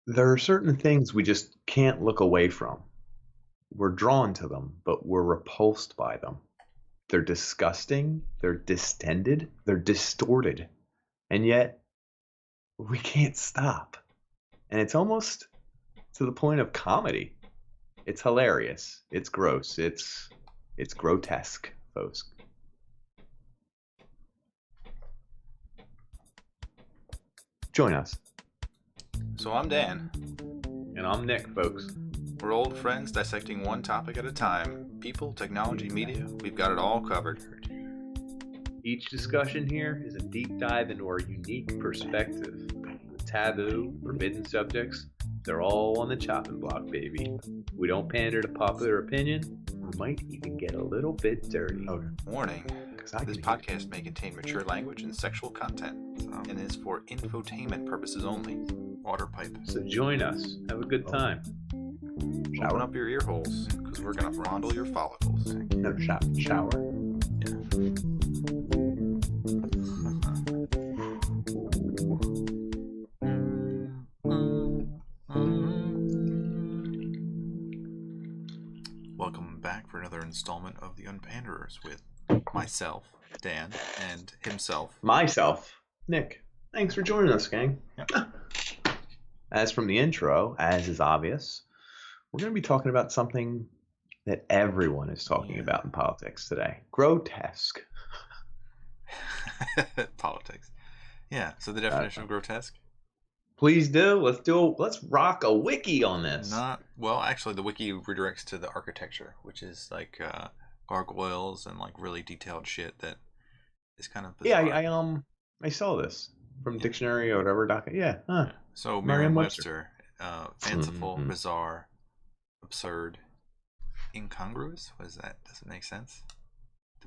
There are certain things we just can't look away from. We're drawn to them, but we're repulsed by them. They're disgusting, they're distended, they're distorted, and yet we can't stop. And it's almost to the point of comedy. It's hilarious. It's gross. It's grotesque, folks. Join us. So I'm Dan. And I'm Nick, folks. We're old friends dissecting one topic at a time. People, technology, media, we've got it all covered. Each discussion here is a deep dive into our unique perspective. The taboo, forbidden subjects, they're all on the chopping block, baby. We don't pander to popular opinion. We might even get a little bit dirty. Okay. Warning, this podcast may contain mature language and sexual content, and is for infotainment purposes only. Water pipe. So join us. Have a good time. Open up your ear holes, because we're going to fondle your follicles. No, shower. Yeah. Welcome back for another installment of the Unpanderers with myself, Dan, and himself. Myself, Nick. Thanks for joining us, gang. Yep. As from the intro, as is obvious, we're going to be talking about something that everyone is talking about in politics today. Grotesque. Politics. Yeah, so the definition of grotesque? Please do. Let's rock a wiki on this. Actually, the wiki redirects to the architecture, which is like gargoyles and like really detailed shit that is kind of bizarre. Yeah, I saw this from dictionary or whatever. Yeah. Huh. So Merriam-Webster, fanciful, bizarre, absurd, incongruous. What is that? Does it make sense?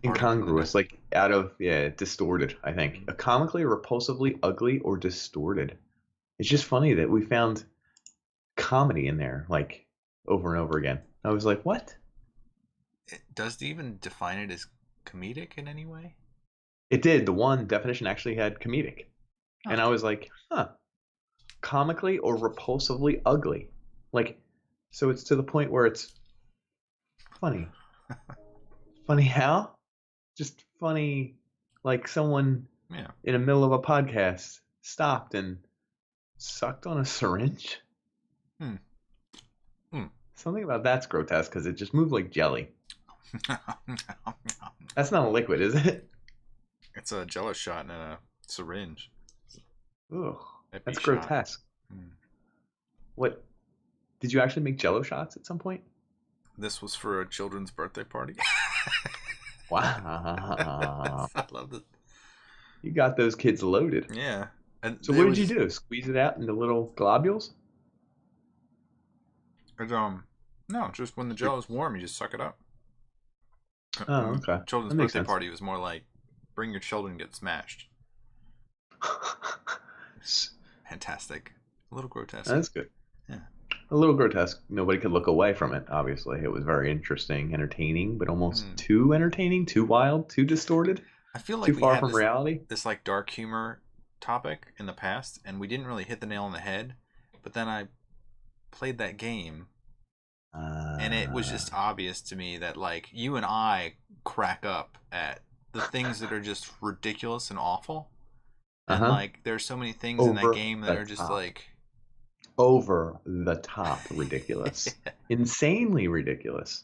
Incongruous, like distorted. I think comically, repulsively, ugly, or distorted. It's just funny that we found comedy in there, like, over and over again. I was like, what? Does it even define it as comedic in any way? It did. The one definition actually had comedic. Oh. And I was like, comically or repulsively ugly. Like, so it's to the point where it's funny. Funny how? Just funny, like someone in the middle of a podcast stopped and sucked on a syringe. Something about that's grotesque because it just moved like jelly. That's not a liquid, is it? It's a jello shot in a syringe. Ugh, that's grotesque. What? Did you actually make jello shots at some point? This was for a children's birthday party. Wow. I love it. You got those kids loaded. Yeah. And so what did you do? Squeeze it out into little globules? No, just when the jello is warm, you just suck it up. Oh, okay. Children's birthday party was more like bring your children and get smashed. Fantastic. A little grotesque. That's good. Yeah. A little grotesque. Nobody could look away from it, obviously. It was very interesting, entertaining, but almost too entertaining, too wild, too distorted. I feel like too far from reality. This like dark humor topic in the past, and we didn't really hit the nail on the head, but then I played that game, and it was just obvious to me that like you and I crack up at the things that are just ridiculous and awful. And like there's so many things in that game that are just like over the top ridiculous. Insanely ridiculous.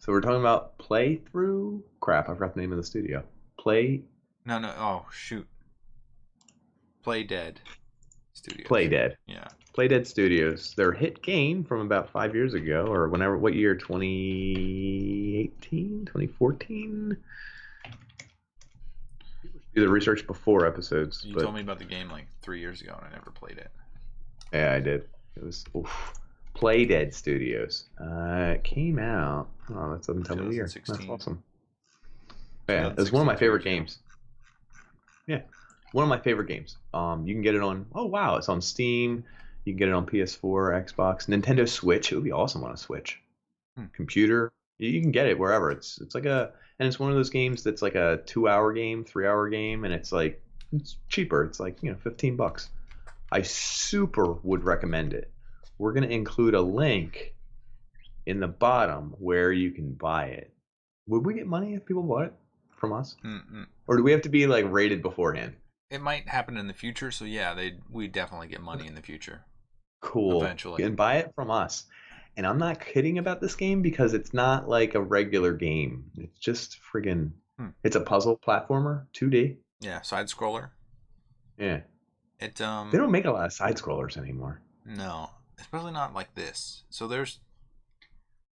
So we're talking about playthrough? Crap, I forgot the name of the studio. Oh shoot. Play Dead Studios. Play Dead. Yeah. Play Dead Studios. Their hit game from about 5 years ago, or whenever, what year? 2018? 2014? Do the research before episodes. You told me about the game like 3 years ago, and I never played it. Yeah, I did. It was Play Dead Studios. It came out. Oh, that doesn't tell me the year. That's awesome. Yeah, it was one of my favorite games. Yeah, one of my favorite games. You can get it on. Oh wow, it's on Steam. You can get it on PS4, Xbox, Nintendo Switch. It would be awesome on a Switch. Computer. You can get it wherever. It's like and it's one of those games that's like a 2-hour game, 3-hour game, and it's like it's cheaper. It's like $15. I super would recommend it. We're going to include a link in the bottom where you can buy it. Would we get money if people bought it from us? Mm-mm. Or do we have to be like rated beforehand? It might happen in the future, so yeah, we definitely get money in the future. Cool. Eventually. And buy it from us. And I'm not kidding about this game because it's not like a regular game. It's just friggin' it's a puzzle platformer, 2D. Yeah, side scroller. Yeah. They don't make a lot of side scrollers anymore. No, especially not like this. So there's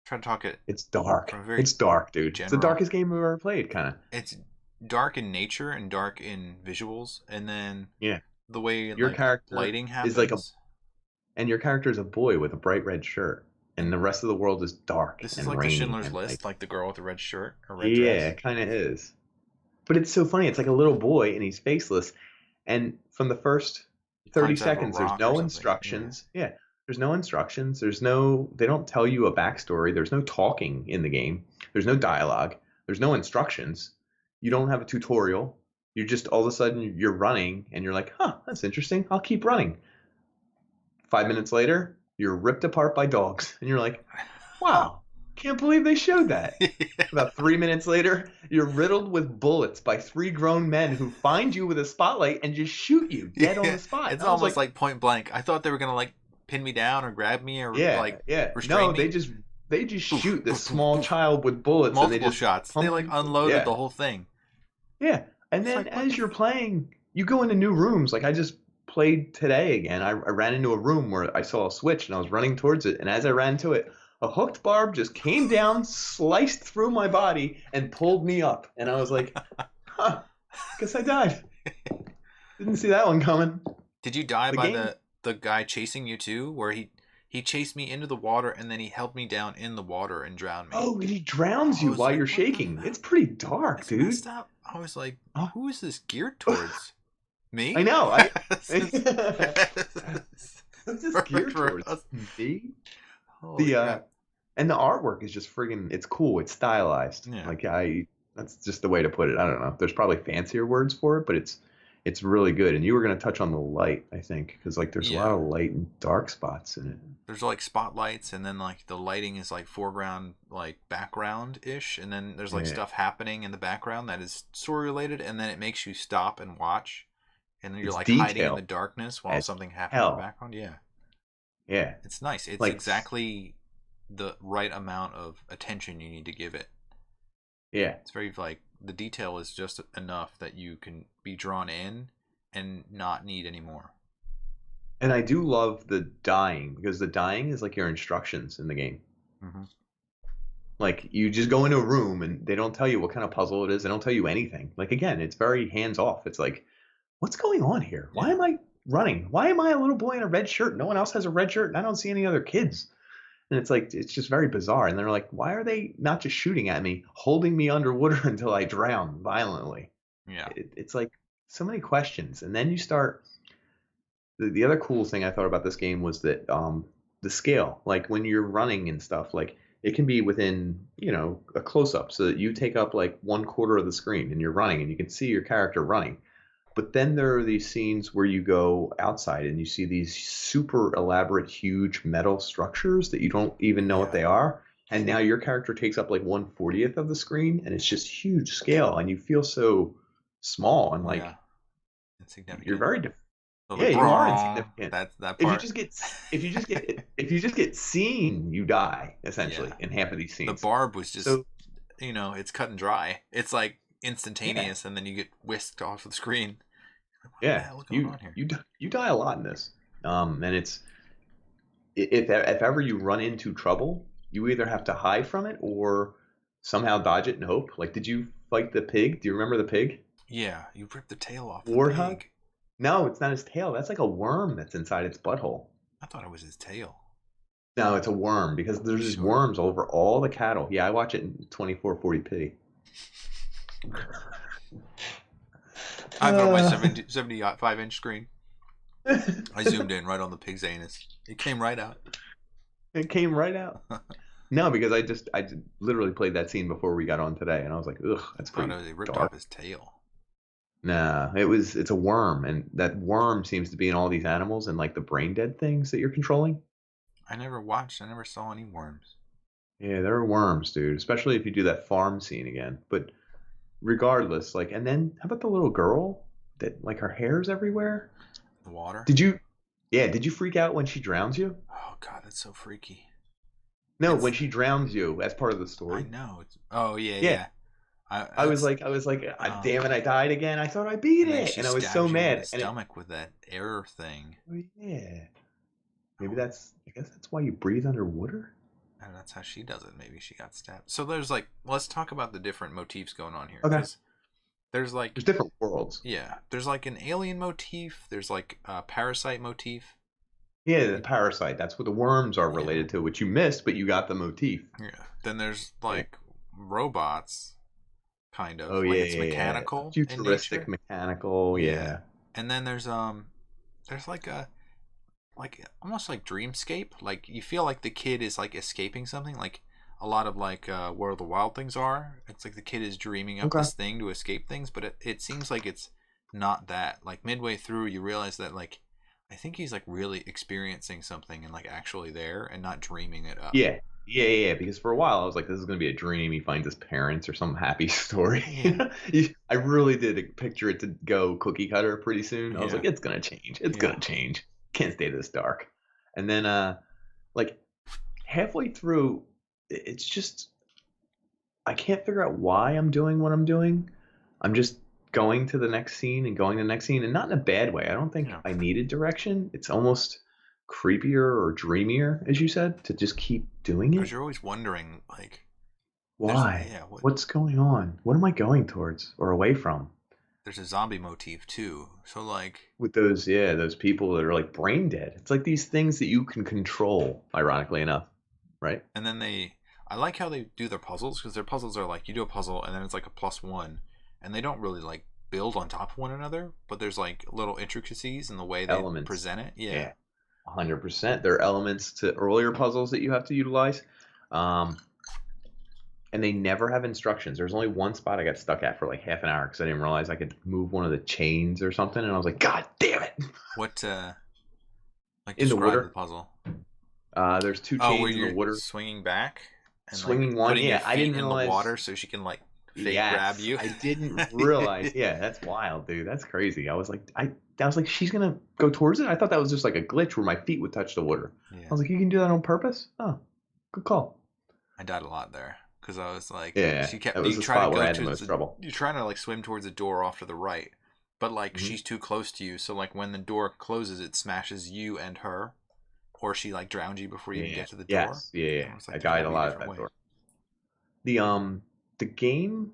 try to talk it. It's dark. It's dark, dude. General. It's the darkest game we've ever played, kind of. It's dark in nature and dark in visuals, and then the way your character lighting happens is like and your character is a boy with a bright red shirt, and the rest of the world is dark. This is like the Schindler's List, like the girl with the red shirt or red dress. Yeah, it kind of is. But it's so funny. It's like a little boy, and he's faceless. And from the first 30 seconds, there's no instructions. Yeah, there's no instructions. They don't tell you a backstory. There's no talking in the game. There's no dialogue. There's no instructions. You don't have a tutorial. You're just all of a sudden you're running, and you're like, huh, that's interesting. I'll keep running. 5 minutes later, you're ripped apart by dogs, and you're like, wow, can't believe they showed that. About 3 minutes later, you're riddled with bullets by 3 grown men who find you with a spotlight and just shoot you dead on the spot. It's almost like Point Blank. I thought they were gonna like pin me down or grab me or restrain me. They just shoot this small child with bullets. Multiple and they just shots. They like unloaded the whole thing. Yeah, and then as you're playing, you go into new rooms. Like I just played today again. I ran into a room where I saw a switch and I was running towards it, and as I ran to it, a hooked barb just came down, sliced through my body, and pulled me up. And I was like, huh, guess I died. Didn't see that one coming. Did you die by the guy chasing you too? Where he chased me into the water and then he held me down in the water and drowned me. Oh, he drowns you while you're shaking. It's pretty dark, dude. Messed up. I was like, who is this geared towards? Me? I know. What's this geared towards? Me? And the artwork is just friggin', it's cool. It's stylized. Yeah. That's just the way to put it. I don't know. There's probably fancier words for it, but it's really good. And you were going to touch on the light, I think, because like there's a lot of light and dark spots in it. There's like spotlights, and then like the lighting is like foreground, like background ish, and then there's like stuff happening in the background that is story related, and then it makes you stop and watch, and then you're like hiding in the darkness while something happens in the background. Yeah, it's nice. It's like, exactly the right amount of attention you need to give it. Yeah, it's very like the detail is just enough that you can be drawn in and not need any more. And I do love the dying, because the dying is like your instructions in the game. Mm-hmm. Like you just go into a room and they don't tell you what kind of puzzle it is. They don't tell you anything. Like again, it's very hands off. It's like, what's going on here? Why am I running? Why am I a little boy in a red shirt? No one else has a red shirt and I don't see any other kids. And it's like, it's just very bizarre. And they're like, why are they not just shooting at me, holding me underwater until I drown violently? Yeah. It's like so many questions. And then you start, the other cool thing I thought about this game was that the scale, like when you're running and stuff, like it can be within, a close up so that you take up like 1/4 of the screen and you're running and you can see your character running. But then there are these scenes where you go outside and you see these super elaborate, huge metal structures that you don't even know what they are. And now your character takes up like 1/40th of the screen, and it's just huge scale, and you feel so small and like insignificant. You're very you are insignificant. That's that part. If you just get seen, you die essentially in half of these scenes. The barb was just it's cut and dry. It's like instantaneous, and then you get whisked off the screen. What the hell is going on here? You die a lot in this, and it's if ever you run into trouble, you either have to hide from it or somehow dodge it and hope. Like, did you fight the pig? Do you remember the pig? Yeah, you ripped the tail off. Warthog? Pig. No, it's not his tail. That's like a worm that's inside its butthole. I thought it was his tail. No, it's a worm, because there's these worms over all the cattle. Yeah, I watch it in 2440p. I've got my 75-inch screen. I zoomed in right on the pig's anus. It came right out. No, because I literally played that scene before we got on today, and I was like, ugh, that's pretty They ripped dark. off his tail. Nah, it's a worm, and that worm seems to be in all these animals and like the brain dead things that you're controlling. I never saw any worms. Yeah, there are worms, dude, especially if you do that farm scene again. But regardless, like, and then how about the little girl that like her hair's everywhere? The water? Did you, yeah, did you freak out when she drowns you? Oh god, that's so freaky. No, It's when she drowns you as part of the I story. know. Oh yeah, Yeah, yeah. I was like, "Ah, Oh, damn it, I died again. I thought I beat and then it, she and I was so stabs you in the mad. And it, stomach with that error thing. oh, yeah, maybe Oh, I guess that's why you breathe underwater. and that's how she does it. Maybe she got stabbed. So there's like, let's talk about the different motifs going on here, Okay, because there's like, there's different worlds. yeah, there's like an alien motif. There's like a parasite motif. Yeah, the parasite. That's what the worms are Yeah, related to, which you missed, but you got the motif. yeah. Then there's Yeah. like robots, kind Oh of like yeah, it's yeah, yeah. mechanical in Futuristic, nature. mechanical. Yeah, Yeah. and then there's like almost like dreamscape. Like you feel like the kid is like escaping something. Like a lot of like where the wild things are. It's like the kid is dreaming up Okay. this thing to escape things, but it seems like it's not that. Like midway through, you realize that like I think he's like really experiencing something and like actually there and not dreaming it up. Yeah. Yeah, yeah, yeah. Because for a while I was like, this is gonna be a dream. He finds his parents or some happy story. Yeah, I really did picture it to go cookie cutter pretty soon. I was yeah, like, it's gonna change. It's yeah. gonna change. Can't stay this dark. And then like halfway through, it's just I can't figure out why I'm doing what I'm doing. I'm just going to the next scene and going to the next scene, and not in a bad way. I don't think Yeah. I needed direction. It's almost creepier or dreamier, as you said, to just keep doing Because it. you're always wondering like Why? what What's going on? What am I going towards or away from? there's a zombie motif too. So like With those, yeah, those people that are like brain dead. It's like these things that you can control, ironically enough, right? and then I like how they do their puzzles because their puzzles are like you do a puzzle and then it's like a +1 and they don't really like build on top of one another, but there's like little intricacies in the way they Elements. present it. Yeah. Yeah, 100%. There are elements to earlier puzzles that you have to utilize. Um, and they never have instructions. There's only one spot I got stuck at for like half an hour because I didn't realize I could move one of the chains or something, and I was like, God damn it! What like In the describe the water. puzzle? There's two Oh, where chains in the you're water, swinging back and like swinging one. putting your Yeah, I feet didn't in the realize. water so she can like fake grab Yes, you. I didn't realize. Yeah, that's wild, dude. That's crazy. I was like, she's gonna go towards it. I thought that was just like a glitch where my feet would touch the water. I Yeah. was like, you can do that on purpose? Oh, good call. I died a lot there because I was like, Yeah, she kept that was you the try to spot where go I had the towards most trouble. you're trying to like swim towards the door off to the right, but like Hmm. she's too close to you, so like when the door closes, it smashes you and her, or she like drowns you before you even Yeah. get to the door. Yes. Yeah. Yeah. And it's I like there's got died to a be a lot at different that way. door. The game,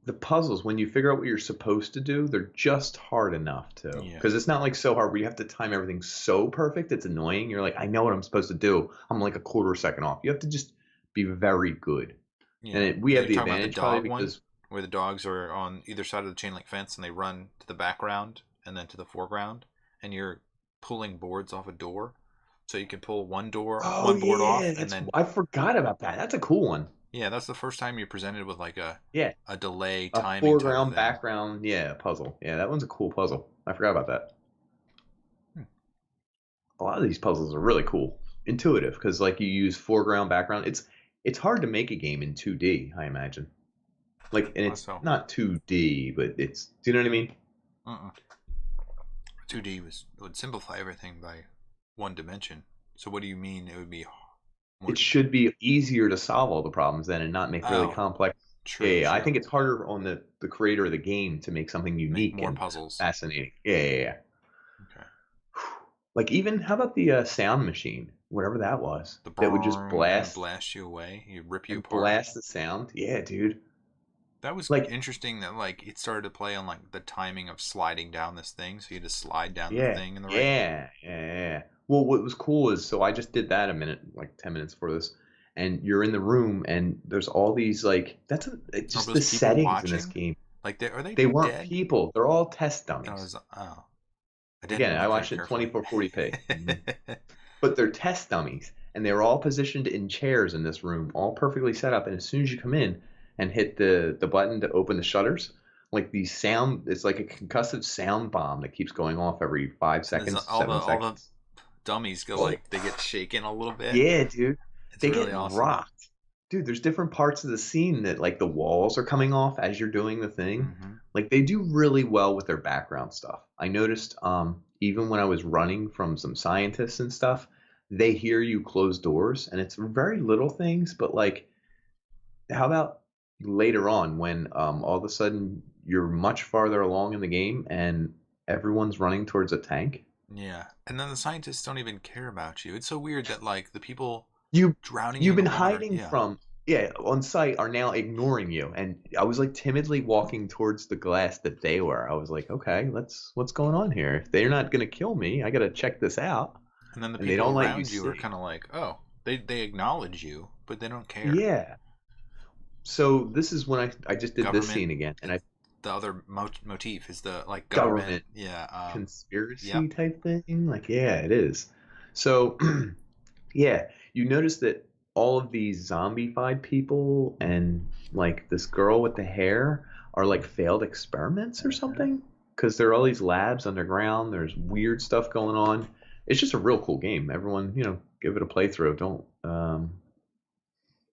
the puzzles, when you figure out what you're supposed to do, they're just hard enough too. Yeah, Because it's not like so hard where you have to time everything so perfect. It's annoying. You're like, I know what I'm supposed to do. I'm like a quarter second off. You have to just be very good. And yeah. we have You're the talking about the advantage probably dog one, because where the dogs are on either side of the chain link fence and they run to the background and then to the foreground, and you're pulling boards off a door, so you can pull oh one board yeah, off, and that's then I forgot about that. That's a cool one. yeah, that's the first time you're presented with like Yeah, a delay a timing type of foreground thing. background, yeah, puzzle. Yeah, that one's a cool puzzle. I forgot about that. Hmm. A lot of these puzzles are really cool, intuitive because like you use foreground background. It's hard to make a game in 2D, I imagine. Like, and it's So, not 2D, but it's, do you know what I mean? 2D would simplify everything by one dimension. So what do you mean it would be more? It should be easier to solve all the problems then and not make really Oh, complex. Yeah, true, yeah, yeah. I true. think it's harder on the creator of the game to make something Make unique more and puzzles. fascinating. Yeah, yeah, yeah. Okay. Like even how about the sound machine, whatever that was, The that would just burn and blast blast you away, you rip you and apart. blast the sound? Yeah, dude. That was Like, interesting that like it started to play on like the timing of sliding down this thing, so you had to slide down the yeah, thing in the right. yeah, yeah, yeah. Well, what was cool is so I just did that a minute, like 10 minutes for this, and you're in the room and there's all these like it's Are just the those people settings in this watching? game. Like are they They weren't dead? people. They're all test I dummies. was I didn't Again, I look very watched it carefully. 2440p. But they're test dummies, and they were all positioned in chairs in this room, all perfectly set up. And as soon as you come in and hit the button to open the shutters, like these sound. It's like a concussive sound bomb that keeps going off every 5 seconds, all 7 seconds. the dummies go like they get shaken a little bit. Yeah, dude. It's They really get awesome. rocked. Dude, there's different parts of the scene that like the walls are coming off as you're doing the thing. Mm-hmm. Like they do really well with their background stuff. I noticed even when I was running from some scientists and stuff, they hear you close doors and it's very little things, but like how about later on when all of a sudden you're much farther along in the game and everyone's running towards a tank? Yeah, and then the scientists don't even care about you. It's so weird that like the people You drowning you you've in been the water. hiding Yeah. from on site are now ignoring you, and I was like timidly walking towards the glass that they were. I was like, okay, what's going on here? If they're not gonna kill me, I gotta check this out. And then the And they people don't let you around you are see. kind of like, oh, they acknowledge you, but they don't care. Yeah. So this is when I just did this Government. scene again, and I The other motif is the like government Yeah. conspiracy Yep. type thing. Like, yeah, it is. So yeah, you notice that all of these zombified people and like this girl with the hair are like failed experiments or something because there are all these labs underground. There's weird stuff going on. It's just a real cool game. Everyone, give it a playthrough. Don't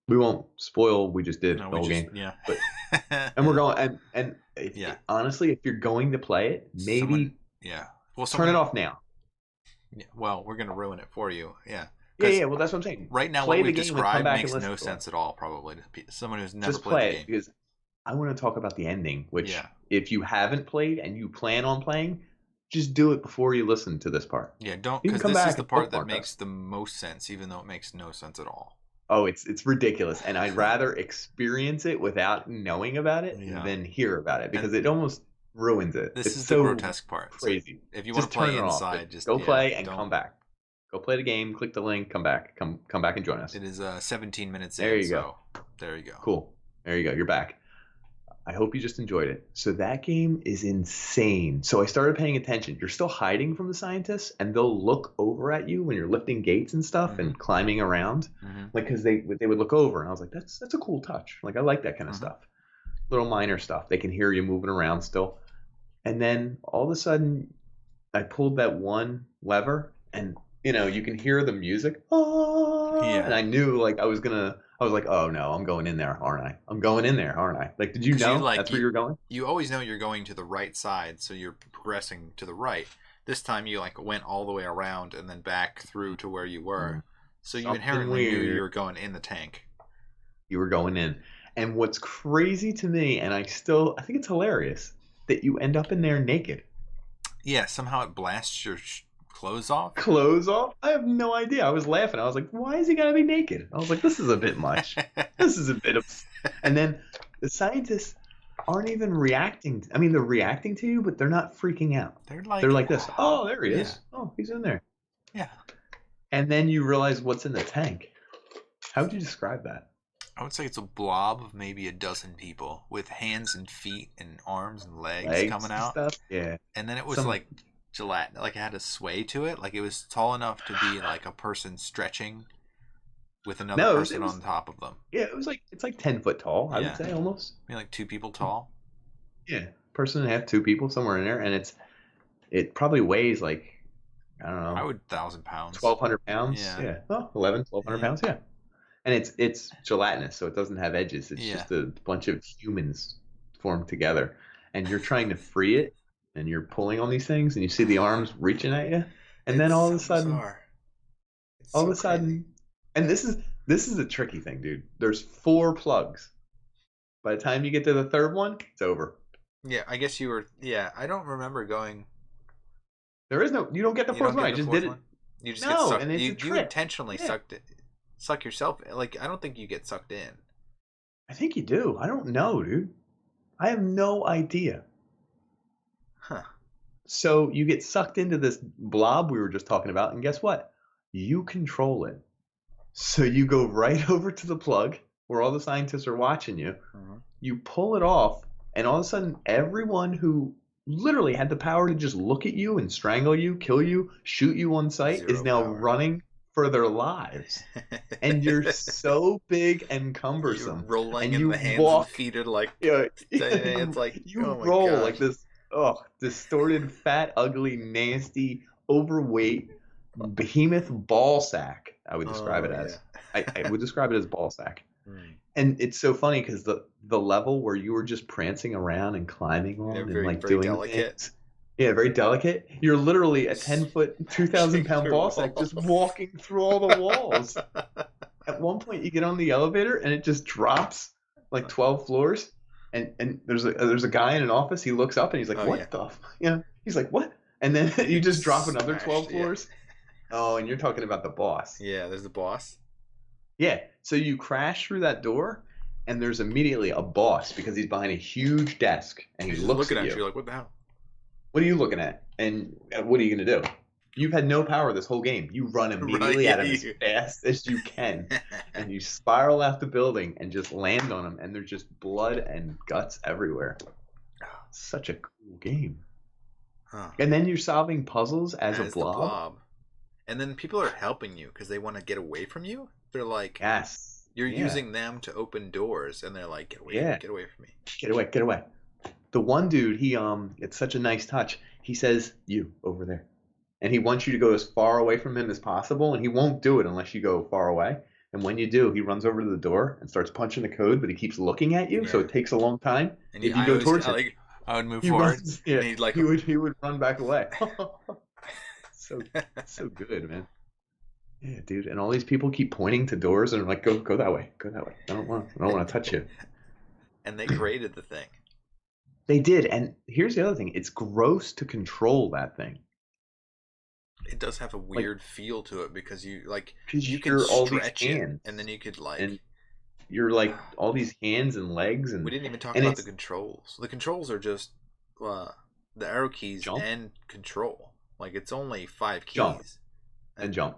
we won't spoil. We just did No, the we whole just game, yeah. but and we're going and Yeah. honestly, if you're going to play it, maybe yeah. Well, turn it off now. Yeah, well, we're gonna ruin it for you. Yeah. Yeah. Well, that's what I'm saying. Right now, Play what the we've game and come described back makes and no listen to it. sense at all. Probably to someone who's never Just played play the it game. because I want to talk about the ending, which Yeah. if you haven't played and you plan on playing, just do it before you listen to this part. Yeah, don't, You can because come this back is the and part that bookmark makes us. the most sense, even though it makes no sense at all. Oh, it's ridiculous, and I'd rather experience it without knowing about it Yeah. than hear about it because And it almost ruins it. This It's is so the grotesque part. crazy. If you want Just to play turn it off. inside, just Go play and don't. come back. Go play the game. Click the link. Come back. Come back and join us. It is 17 minutes There in, you go. so there you go. Cool. There you go. You're back. I hope you just enjoyed it. So that game is insane. So I started paying attention. You're still hiding from the scientists, and they'll look over at you when you're lifting gates and stuff and climbing around. Like, because they would look over, and I was like, that's a cool touch. Like, I like that kind of stuff. Little minor stuff. They can hear you moving around still. And then all of a sudden, I pulled that one lever, and you can hear the music. And I knew like I was like, oh no, I'm going in there, aren't I? I'm going in there, aren't I? Like, did you know that's where you're going? You always know you're going to the right side, so you're progressing to the right. This time you like went all the way around and then back through to where you were. So you inherently knew you were going in the tank. You were going in. And what's crazy to me, and I think it's hilarious, that you end up in there naked. Yeah, somehow it blasts your clothes off. Clothes off? I have no idea. I was laughing. I was like, why is he gotta be naked? I was like, this is a bit much. This is a bit of... And then the scientists aren't even reacting. I mean, they're reacting to you, but they're not freaking out. They're like this. Oh, there he is. Oh, he's in there. Yeah. And then you realize what's in the tank. How would you describe that? I would say it's a blob of maybe a dozen people with hands and feet and arms and legs coming out. Stuff? Yeah. And then it was like gelatin, like it had a sway to it, like it was tall enough to be like a person stretching with another person on top of them. Yeah, it's like 10 foot tall, I would say almost. Maybe like 2 people tall. Yeah, person and a half, 2 people somewhere in there, and it probably weighs like, I don't know. I would 1,000 pounds. 1,200 pounds. Yeah. Well, 1,200 pounds. Yeah. And it's gelatinous, so it doesn't have edges. It's just a bunch of humans formed together, and you're trying to free it, and you're pulling on these things, and you see the arms reaching at you, and then all of a sudden, and this is a tricky thing, dude. There's 4 plugs. By the time you get to the 3rd one, it's over. Yeah, I guess you were. Yeah, I don't remember going. There is no. You don't get the 4th one. I just did it. You just get sucked. And it's a you trick. Intentionally suck yourself. Like, I don't think you get sucked in. I think you do. I don't know, dude. I have no idea. Huh. So you get sucked into this blob we were just talking about, and guess what? You control it. So you go right over to the plug where all the scientists are watching you. You pull it off, and all of a sudden, everyone who literally had the power to just look at you and strangle you, kill you, shoot you on sight is now running for their lives. And you're so big and You're cumbersome. rolling And and you the hands walk, and feet are like, yeah, it's like, you oh my roll gosh. like this, distorted, fat, ugly, nasty, overweight, behemoth ball sack. I would describe it as. I would describe it as ball sack. And it's so funny because the level where you were just prancing around and climbing on and like very doing delicate. things, yeah, very delicate. You're literally a 10-foot, 2,000-pound ball sack just walking through all the walls. At one point, you get on the elevator and it just drops like 12 floors. And there's a guy in an office. He looks up and he's like, "What the?" He's like, "What?" And then you just drop another 12 floors. Oh, and you're talking about the boss. Yeah, there's the boss. Yeah, so you crash through that door, and there's immediately a boss because he's behind a huge desk, and he looks looking at you. You're like, what the hell? What are you looking at? And what are you going to do? You've had no power this whole game. You run immediately at him as fast as you can, and you spiral out the building and just land on him, and there's just blood and guts everywhere. Such a cool game. Huh. And then you're solving puzzles as a blob. And then people are helping you because they want to get away from you. They're like, yes, you're using them to open doors, and they're like, get away from me. Get away. The one dude, it's such a nice touch. He says, "You over there," and he wants you to go as far away from him as possible, and he won't do it unless you go far away. And when you do, he runs over to the door and starts punching the code, but he keeps looking at you, so it takes a long time. And if you go towards him, I would move forward. He would run back away. So good, man. Yeah, dude. And all these people keep pointing to doors and are like, go that way. Go that way. I don't want to touch you. And they created the thing. They did. And here's the other thing. It's gross to control that thing. It does have a weird feel to it because you can stretch it, and then you could and you're like all these hands and legs, and we didn't even talk about the controls. The controls are just the arrow keys and control. Like it's only 5 keys. Jump. And jump.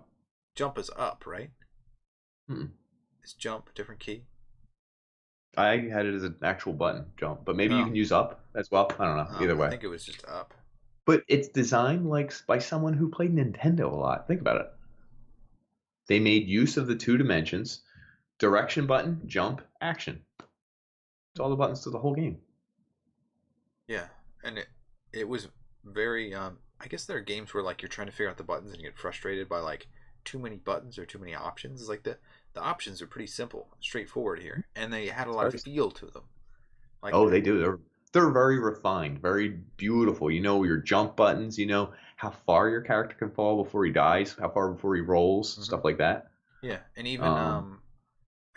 Jump is up, right? Is jump a different key? I had it as an actual button, jump, but maybe you can use up as well. I don't know. Either way, I think it was just up. But it's designed like by someone who played Nintendo a lot. Think about it. They made use of the 2 dimensions: direction button, jump, action. It's all the buttons to the whole game. Yeah, and it was very. I guess there are games where like you're trying to figure out the buttons and you get frustrated by like too many buttons or too many options. It's like the options are pretty simple, straightforward here, and they had a lot of feel to them. Like, they do. They're very refined, very beautiful. You know your jump buttons. You know how far your character can fall before he dies, how far before he rolls, stuff like that. Yeah, and even I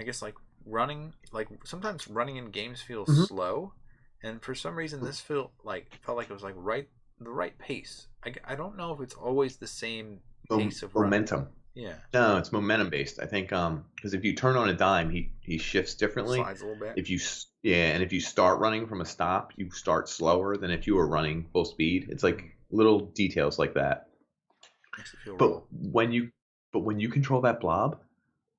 guess like running, like sometimes running in games feels slow, and for some reason this felt like it was like the right pace. I don't know if it's always the same pace of momentum. Running. Yeah. No, it's momentum based. I think because if you turn on a dime, he shifts differently. Slides a little bit. And if you start running from a stop, you start slower than if you were running full speed. It's like little details like that. Makes it feel real. When you control that blob,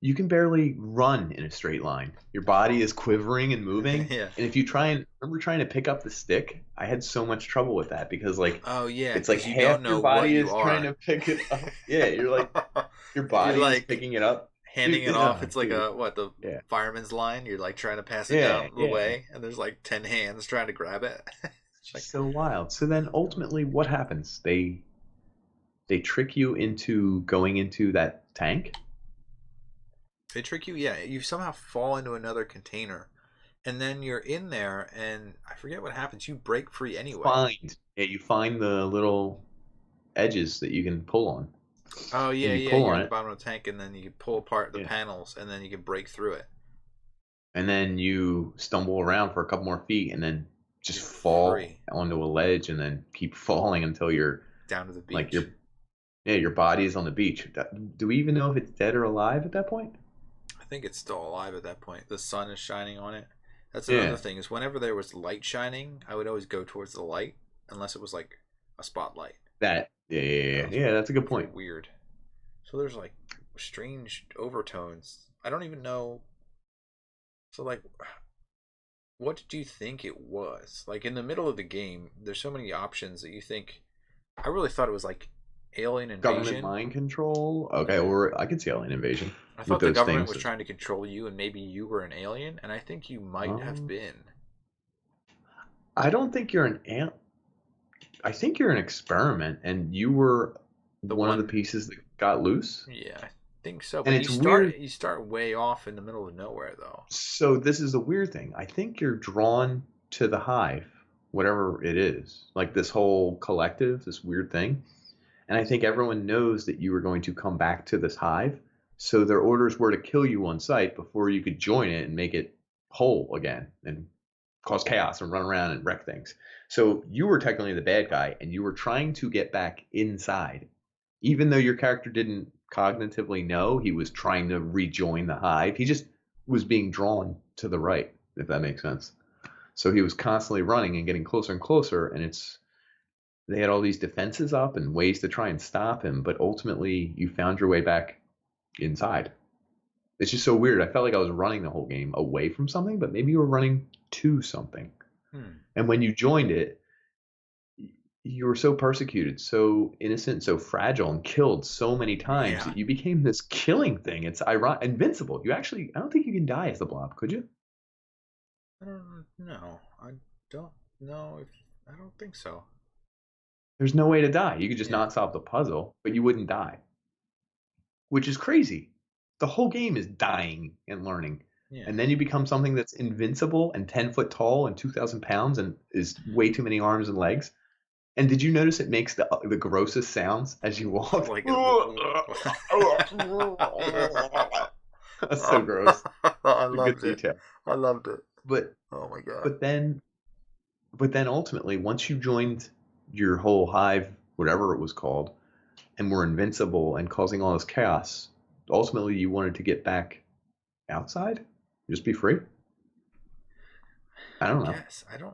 you can barely run in a straight line. Your body is quivering and moving. Yeah. And if you remember trying to pick up the stick, I had so much trouble with that because it's like half your body is trying to pick it up. Yeah, you're like your body is picking it up, handing it off. It's like the fireman's line. You're like trying to pass it down the way, and there's like 10 hands trying to grab it. It's like so wild. So then ultimately, what happens? They trick you into going into that tank. They trick you, yeah. You somehow fall into another container, and then you're in there, and I forget what happens. You break free anyway. You find the little edges that you can pull on. Oh yeah, you're at the bottom of the tank, and then you can pull apart the panels, and then you can break through it. And then you stumble around for a couple more feet, and then just fall onto a ledge, and then keep falling until you're down to the beach. Like your body is on the beach. Do we even know if it's dead or alive at that point? I think it's still alive at that point. The sun is shining on it. That's another thing, is whenever there was light shining, I would always go towards the light, unless it was like a spotlight. That's a good point. Weird. So there's like strange overtones. I don't even know. So like, what did you think it was? Like in the middle of the game, there's so many options that you think. I really thought it was like alien Government invasion. mind control. Okay, or I could see alien invasion I with thought the those government things. was trying to control you, and maybe you were an alien, and I think you might have been. I don't think you're an ant. I think you're an experiment, and you were The one of the one, pieces that got loose. yeah, I think so. And But it's weird. you start way off in the middle of nowhere, though. So this is the weird thing. I think you're drawn to the hive, whatever it is, like this whole collective, this weird thing. And I think everyone knows that you were going to come back to this hive. So their orders were to kill you on sight before you could join it and make it whole again and cause chaos and run around and wreck things. So you were technically the bad guy and you were trying to get back inside. Even though your character didn't cognitively know he was trying to rejoin the hive, he just was being drawn to the right, if that makes sense. So he was constantly running and getting closer and closer, and they had all these defenses up and ways to try and stop him, but ultimately you found your way back inside. It's just so weird. I felt like I was running the whole game away from something, but maybe you were running to something. And when you joined it, you were so persecuted, so innocent, so fragile, and killed so many times that you became this killing thing. It's ironic, invincible. I don't think you can die as the Blob, could you? I don't know. I don't know if I don't think so. There's no way to die. You could just not solve the puzzle, but you wouldn't die, which is crazy. The whole game is dying and learning. Yeah. And then you become something that's invincible and 10 foot tall and 2,000 pounds and is way too many arms and legs. And did you notice it makes the grossest sounds as you walk? Like that's so gross. I loved it. Detail. I loved it. But oh my god. But then ultimately, once you joined your whole hive, whatever it was called, and were invincible and causing all this chaos, ultimately you wanted to get back outside, just be free. I don't know. Yes, I don't.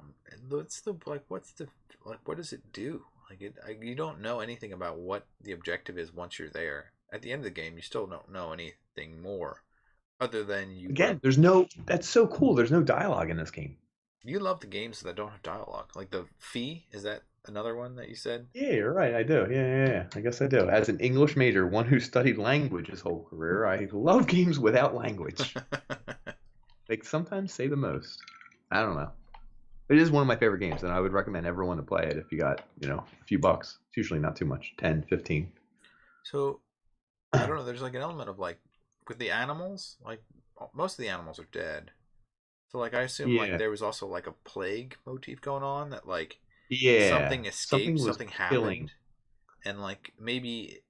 What does it do? You don't know anything about what the objective is once you're there. At the end of the game, you still don't know anything more, other than you. Again, that's so cool. There's no dialogue in this game. You love the games that don't have dialogue, like the Fee. Is that another one that you said? Yeah, you're right. I do. Yeah. I guess I do. As an English major, one who studied language his whole career, I love games without language. They sometimes say the most. I don't know. It is one of my favorite games, and I would recommend everyone to play it if you got, a few bucks. It's usually not too much, 10, 15. So, I don't know, there's like an element of with the animals, most of the animals are dead. So I assume there was also a plague motif going on that something escaped, something happened. And maybe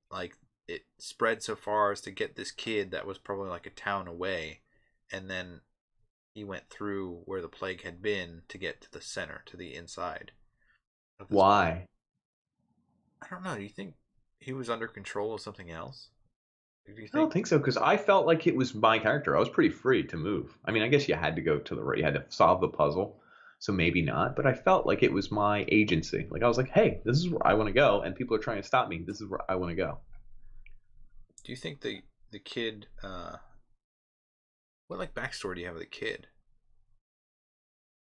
it spread so far as to get this kid that was probably a town away, and then he went through where the plague had been to get to the center, to the inside. Why? I don't know. Do you think he was under control of something else? I don't think so, because I felt like it was my character. I was pretty free to move. I mean, I guess you had to go to the right. You had to solve the puzzle, so maybe not. But I felt like it was my agency. I was like, hey, this is where I want to go, and people are trying to stop me. This is where I want to go. Do you think the kid... what backstory do you have of the kid?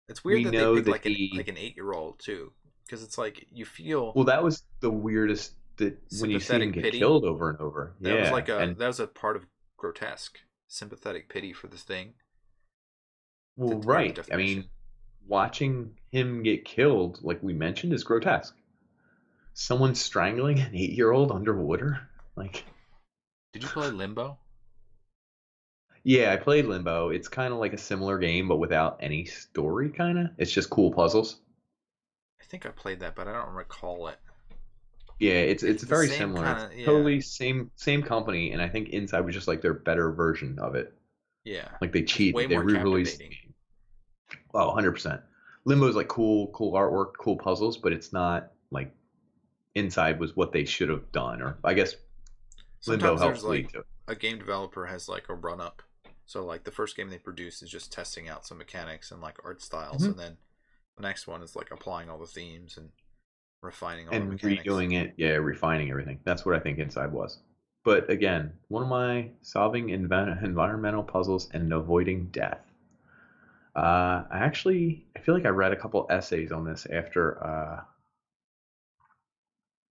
It's weird that they picked an 8-year-old too, because it's you feel. Well, that was the weirdest. That when you see him get killed over and over, that was a part of grotesque, sympathetic pity for this thing. Well, right. I mean, watching him get killed, like we mentioned, is grotesque. Someone strangling an 8-year-old underwater, Did you play Limbo? Yeah, I played Limbo. It's kind of like a similar game, but without any story, kind of. It's just cool puzzles. I think I played that, but I don't recall it. Yeah, it's very similar. Totally same company, and I think Inside was just their better version of it. Yeah. They cheated. They re-released the game. Oh, 100%. Limbo is cool artwork, cool puzzles, but it's not Inside was what they should have done, or I guess Limbo helps lead to it. A game developer has a run up. So the first game they produce is just testing out some mechanics and art styles, and then the next one is applying all the themes and refining all the mechanics. And redoing it, refining everything. That's what I think Inside was. But again, one of my solving environmental puzzles and avoiding death. I feel like I read a couple essays on this after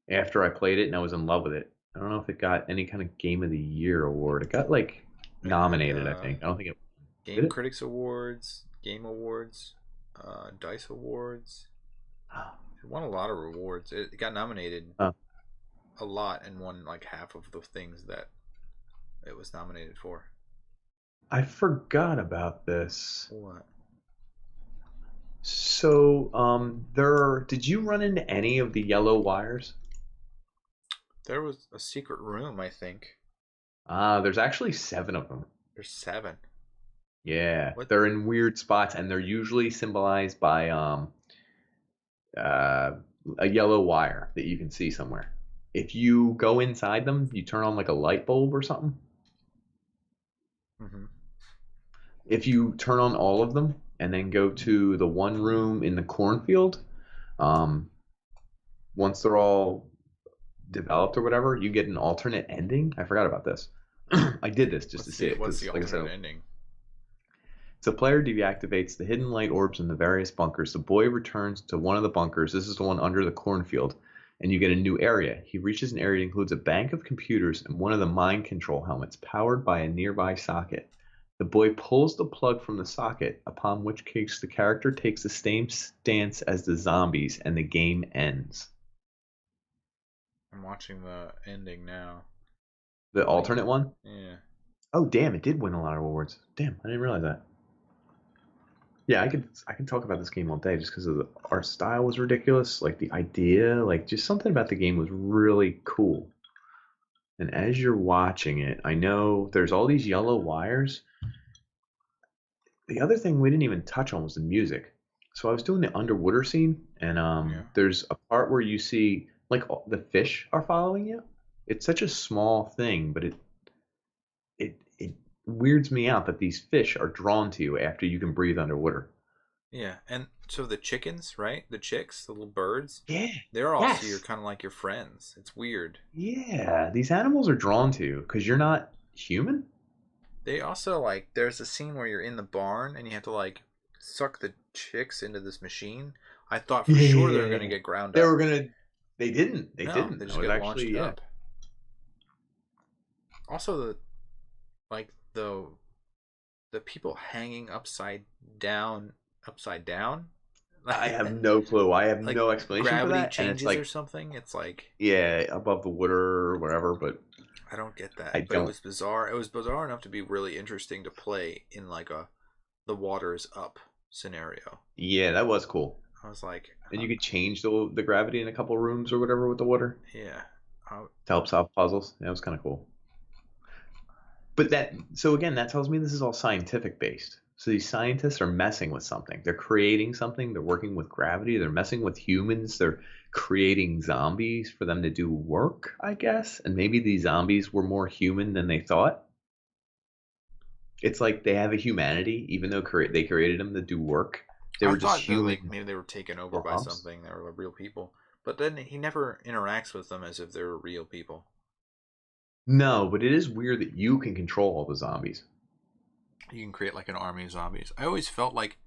after I played it and I was in love with it. I don't know if it got any kind of Game of the Year award. It got like It had, nominated, I think. I don't think it did Game it. Critics Awards, Game Awards, Dice Awards. It won a lot of rewards. It got nominated a lot and won like half of the things that it was nominated for. I forgot about this. What? So, did you run into any of the yellow wires? There was a secret room, I think. There's actually 7 of them. There's 7. Yeah, What? they're in weird spots, and they're usually symbolized by a yellow wire that you can see somewhere. If you go inside them, you turn on like a light bulb or something. Mm-hmm. If you turn on all of them and then go to the one room in the cornfield, once they're all developed or whatever, you get an alternate ending. I forgot about this. I did this just to see it. What's the like alternate ending? So player deactivates the hidden light orbs in the various bunkers. The boy returns to one of the bunkers. This is the one under the cornfield. And you get a new area. He reaches an area that includes a bank of computers and one of the mind control helmets powered by a nearby socket. The boy pulls the plug from the socket, upon which case the character takes the same stance as the zombies and the game ends. I'm watching the ending now. The alternate one? Yeah. Oh, damn, it did win a lot of awards. Damn, I didn't realize that. Yeah, I could talk about this game all day just because of the art style was ridiculous. Like the idea, like just something about the game was really cool. And as you're watching it, I know there's all these yellow wires. The other thing we didn't even touch on was the music. So I was doing the underwater scene, and there's a part where you see like the fish are following you. It's such a small thing, but it weirds me out that these fish are drawn to you after you can breathe underwater. Yeah, and so the chickens, right? The chicks, the little birds. Yeah. They're also your kind of like your friends. It's weird. Yeah, these animals are drawn to you because you're not human. They also like there's a scene where you're in the barn and you have to like suck the chicks into this machine. I thought for sure they were gonna get ground up. They didn't. They didn't. They just get launched up. Also the people hanging upside down. I have no clue. I have like no explanation for that. Gravity changes and it's like, or something. It's like above the water or whatever. But I don't get that. It was bizarre. It was bizarre enough to be really interesting to play in like the water is up scenario. Yeah, that was cool. I was like, and you could change the gravity in a couple rooms or whatever with the water. Yeah, to help solve puzzles. That was kind of cool. But that tells me this is all scientific based. So these scientists are messing with something. They're creating something. They're working with gravity. They're messing with humans. They're creating zombies for them to do work, I guess. And maybe these zombies were more human than they thought. It's like they have a humanity, even though they created them to do work. They were just human. Like maybe they were taken over by something. They were real people. But then he never interacts with them as if they were real people. No, but it is weird that you can control all the zombies. You can create like an army of zombies. I always felt like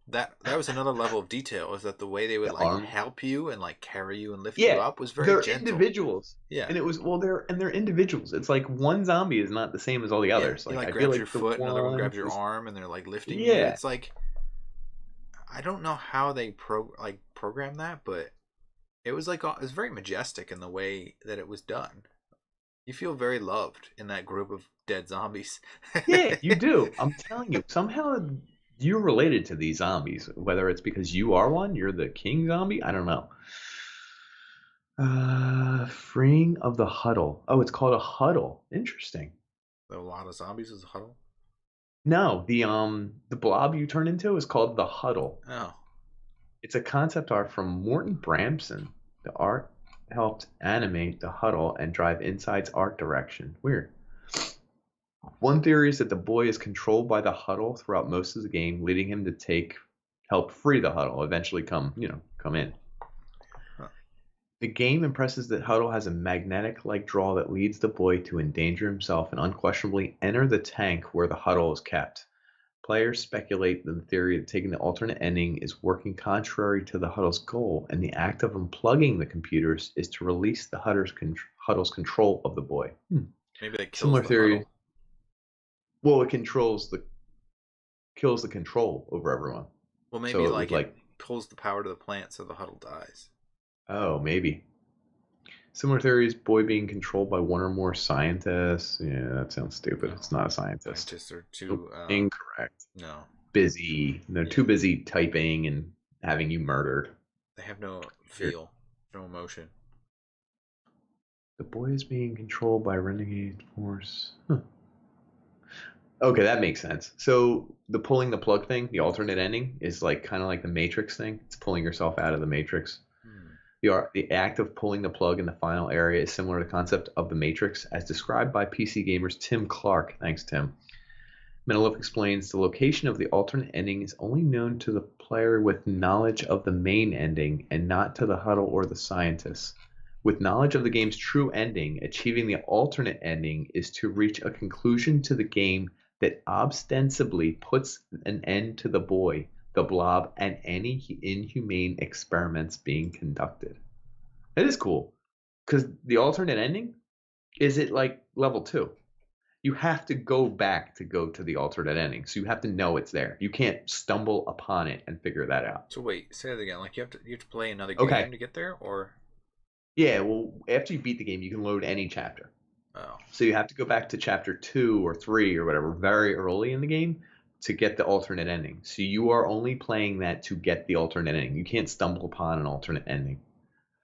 that was another level of detail, is that the way they would help you and like carry you and lift you up was very gentle. They're individuals. Yeah. And it was they're individuals. It's like one zombie is not the same as all the others. Like, I grabs your foot, another one grabs your arm, and they're like lifting you. It's like I don't know how they program that, but it was like it was very majestic in the way that it was done. You feel very loved in that group of dead zombies. Yeah, you do. I'm telling you, somehow you're related to these zombies. Whether it's because you are one, you're the king zombie, I don't know. Freeing of the huddle. Oh, it's called a huddle. Interesting. A lot of zombies is a huddle? No, the blob you turn into is called the huddle. Oh. It's a concept art from Morton Bramson. The art helped animate the huddle and drive Inside's art direction. Weird. One theory is that the boy is controlled by the huddle throughout most of the game, leading him to help free the huddle, eventually come in. Huh. The game impresses that Huddle has a magnetic-like draw that leads the boy to endanger himself and unquestionably enter the tank where the huddle is kept. Players speculate that the theory that taking the alternate ending is working contrary to the Huddle's goal, and the act of unplugging the computers is to release the Huddle's control of the boy. Maybe that kills Similar the theory. Huddle. Well, it kills the control over everyone. Well, maybe so it pulls the power to the plant so the Huddle dies. Oh, maybe. Similar theories, boy being controlled by one or more scientists. Yeah, that sounds stupid. No, it's not a scientist. Scientists are too... incorrect. No. Busy. They're too busy typing and having you murdered. They have no feel, no emotion. The boy is being controlled by renegade force. Okay, that makes sense. So the pulling the plug thing, the alternate ending, is kind of like the Matrix thing. It's pulling yourself out of the Matrix. The act of pulling the plug in the final area is similar to the concept of the Matrix, as described by PC gamers Tim Clark. Thanks, Tim. Metalliff explains the location of the alternate ending is only known to the player with knowledge of the main ending and not to the Huddle or the scientists. With knowledge of the game's true ending, achieving the alternate ending is to reach a conclusion to the game that ostensibly puts an end to the boy, the blob, and any inhumane experiments being conducted. It is cool, because the alternate ending is at level 2. You have to go back to go to the alternate ending, so you have to know it's there. You can't stumble upon it and figure that out. So wait, say that again. You have to play another game to get there, or? Yeah, well, after you beat the game, you can load any chapter. Oh. So you have to go back to chapter 2 or 3 or whatever very early in the game to get the alternate ending. So you are only playing that to get the alternate ending. You can't stumble upon an alternate ending.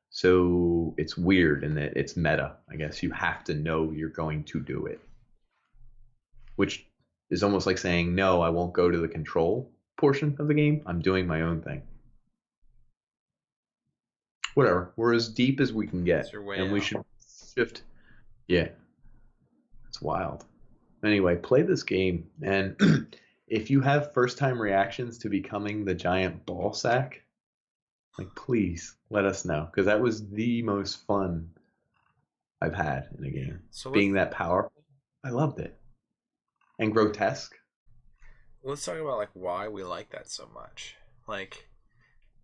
So it's weird in that it's meta, I guess. You have to know you're going to do it. Which is almost like saying, no, I won't go to the control portion of the game. I'm doing my own thing. Whatever. We're as deep as we can get. And we should shift. Yeah. It's wild. Anyway, play this game. And if you have first-time reactions to becoming the giant ball sack, please let us know. Because that was the most fun I've had in a game. So being that powerful, I loved it. And grotesque. Let's talk about why we like that so much.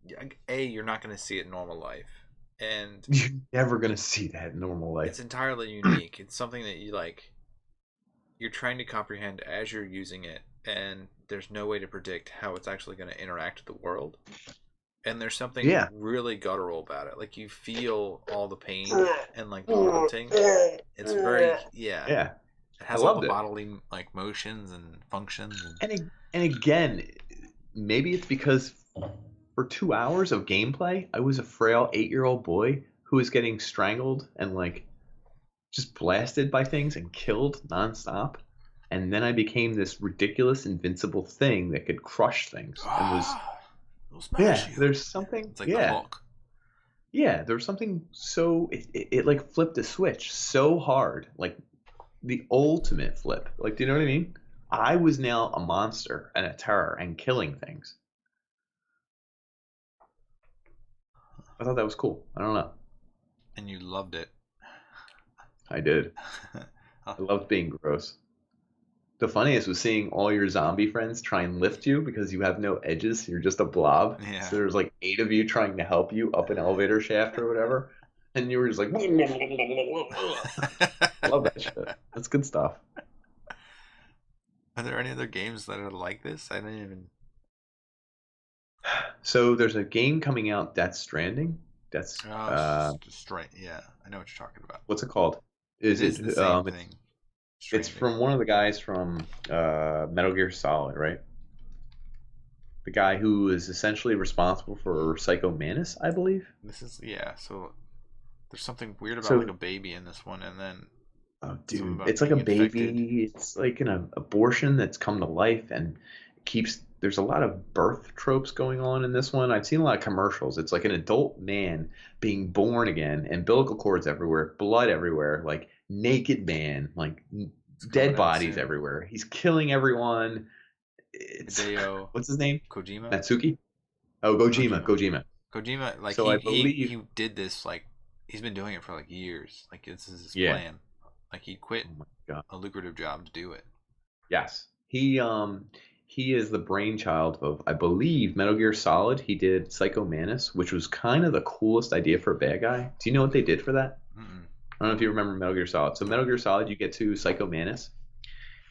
You're not going to see it in normal life, and you're never going to see that in normal life. It's entirely unique. It's something that you're trying to comprehend as you're using it, and there's no way to predict how it's actually going to interact with the world. And there's something really guttural about it. You feel all the pain and the haunting. It's very yeah. It has all the bodily motions and functions. And again, maybe it's because for 2 hours of gameplay, I was a frail 8-year-old boy who was getting strangled and just blasted by things and killed nonstop. And then I became this ridiculous invincible thing that could crush things and was there's something it's the Hulk. Yeah, there was something so it flipped a switch so hard, the ultimate flip. Do you know what I mean? I was now a monster and a terror and killing things. I thought that was cool. I don't know. And you loved it. I did. I loved being gross. The funniest was seeing all your zombie friends try and lift you because you have no edges. You're just a blob. Yeah. So there's 8 of you trying to help you up an elevator shaft or whatever. And you were just I love that shit. That's good stuff. Are there any other games that are like this? I didn't even... So there's a game coming out, Death Stranding. Yeah, I know what you're talking about. What's it called? Is it the same thing? It's from one of the guys from Metal Gear Solid, right? The guy who is essentially responsible for Psycho Mantis, I believe. So there's something weird about a baby in this one, and then dude, it's a baby. It's an abortion that's come to life and keeps. There's a lot of birth tropes going on in this one. I've seen a lot of commercials. It's an adult man being born again, umbilical cords everywhere, blood everywhere, naked man, dead bodies everywhere. He's killing everyone. It's Hideo, what's his name? Kojima. Natsuki. Oh, Kojima. Kojima. So I believe he did this. He's been doing it for years. This is his plan. He quit a lucrative job to do it. Yes. He He is the brainchild of, I believe, Metal Gear Solid. He did Psycho Manus, which was kind of the coolest idea for a bad guy. Do you know what they did for that? Mm-mm. I don't know if you remember Metal Gear Solid. So Metal Gear Solid, you get to Psycho Manus.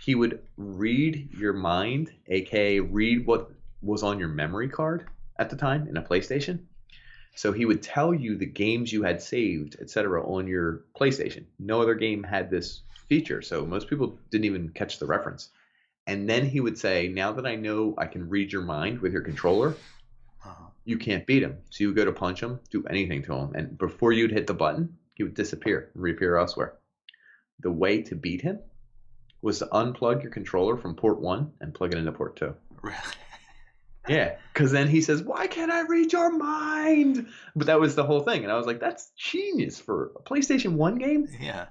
He would read your mind, aka read what was on your memory card at the time in a PlayStation. So he would tell you the games you had saved, etc., on your PlayStation. No other game had this feature, so most people didn't even catch the reference. And then he would say, now that I know I can read your mind with your controller, you can't beat him. So you would go to punch him, do anything to him. And before you'd hit the button, he would disappear and reappear elsewhere. The way to beat him was to unplug your controller from port 1 and plug it into port 2. Really? Yeah, because then he says, why can't I read your mind? But that was the whole thing. And I was like, that's genius for a PlayStation 1 game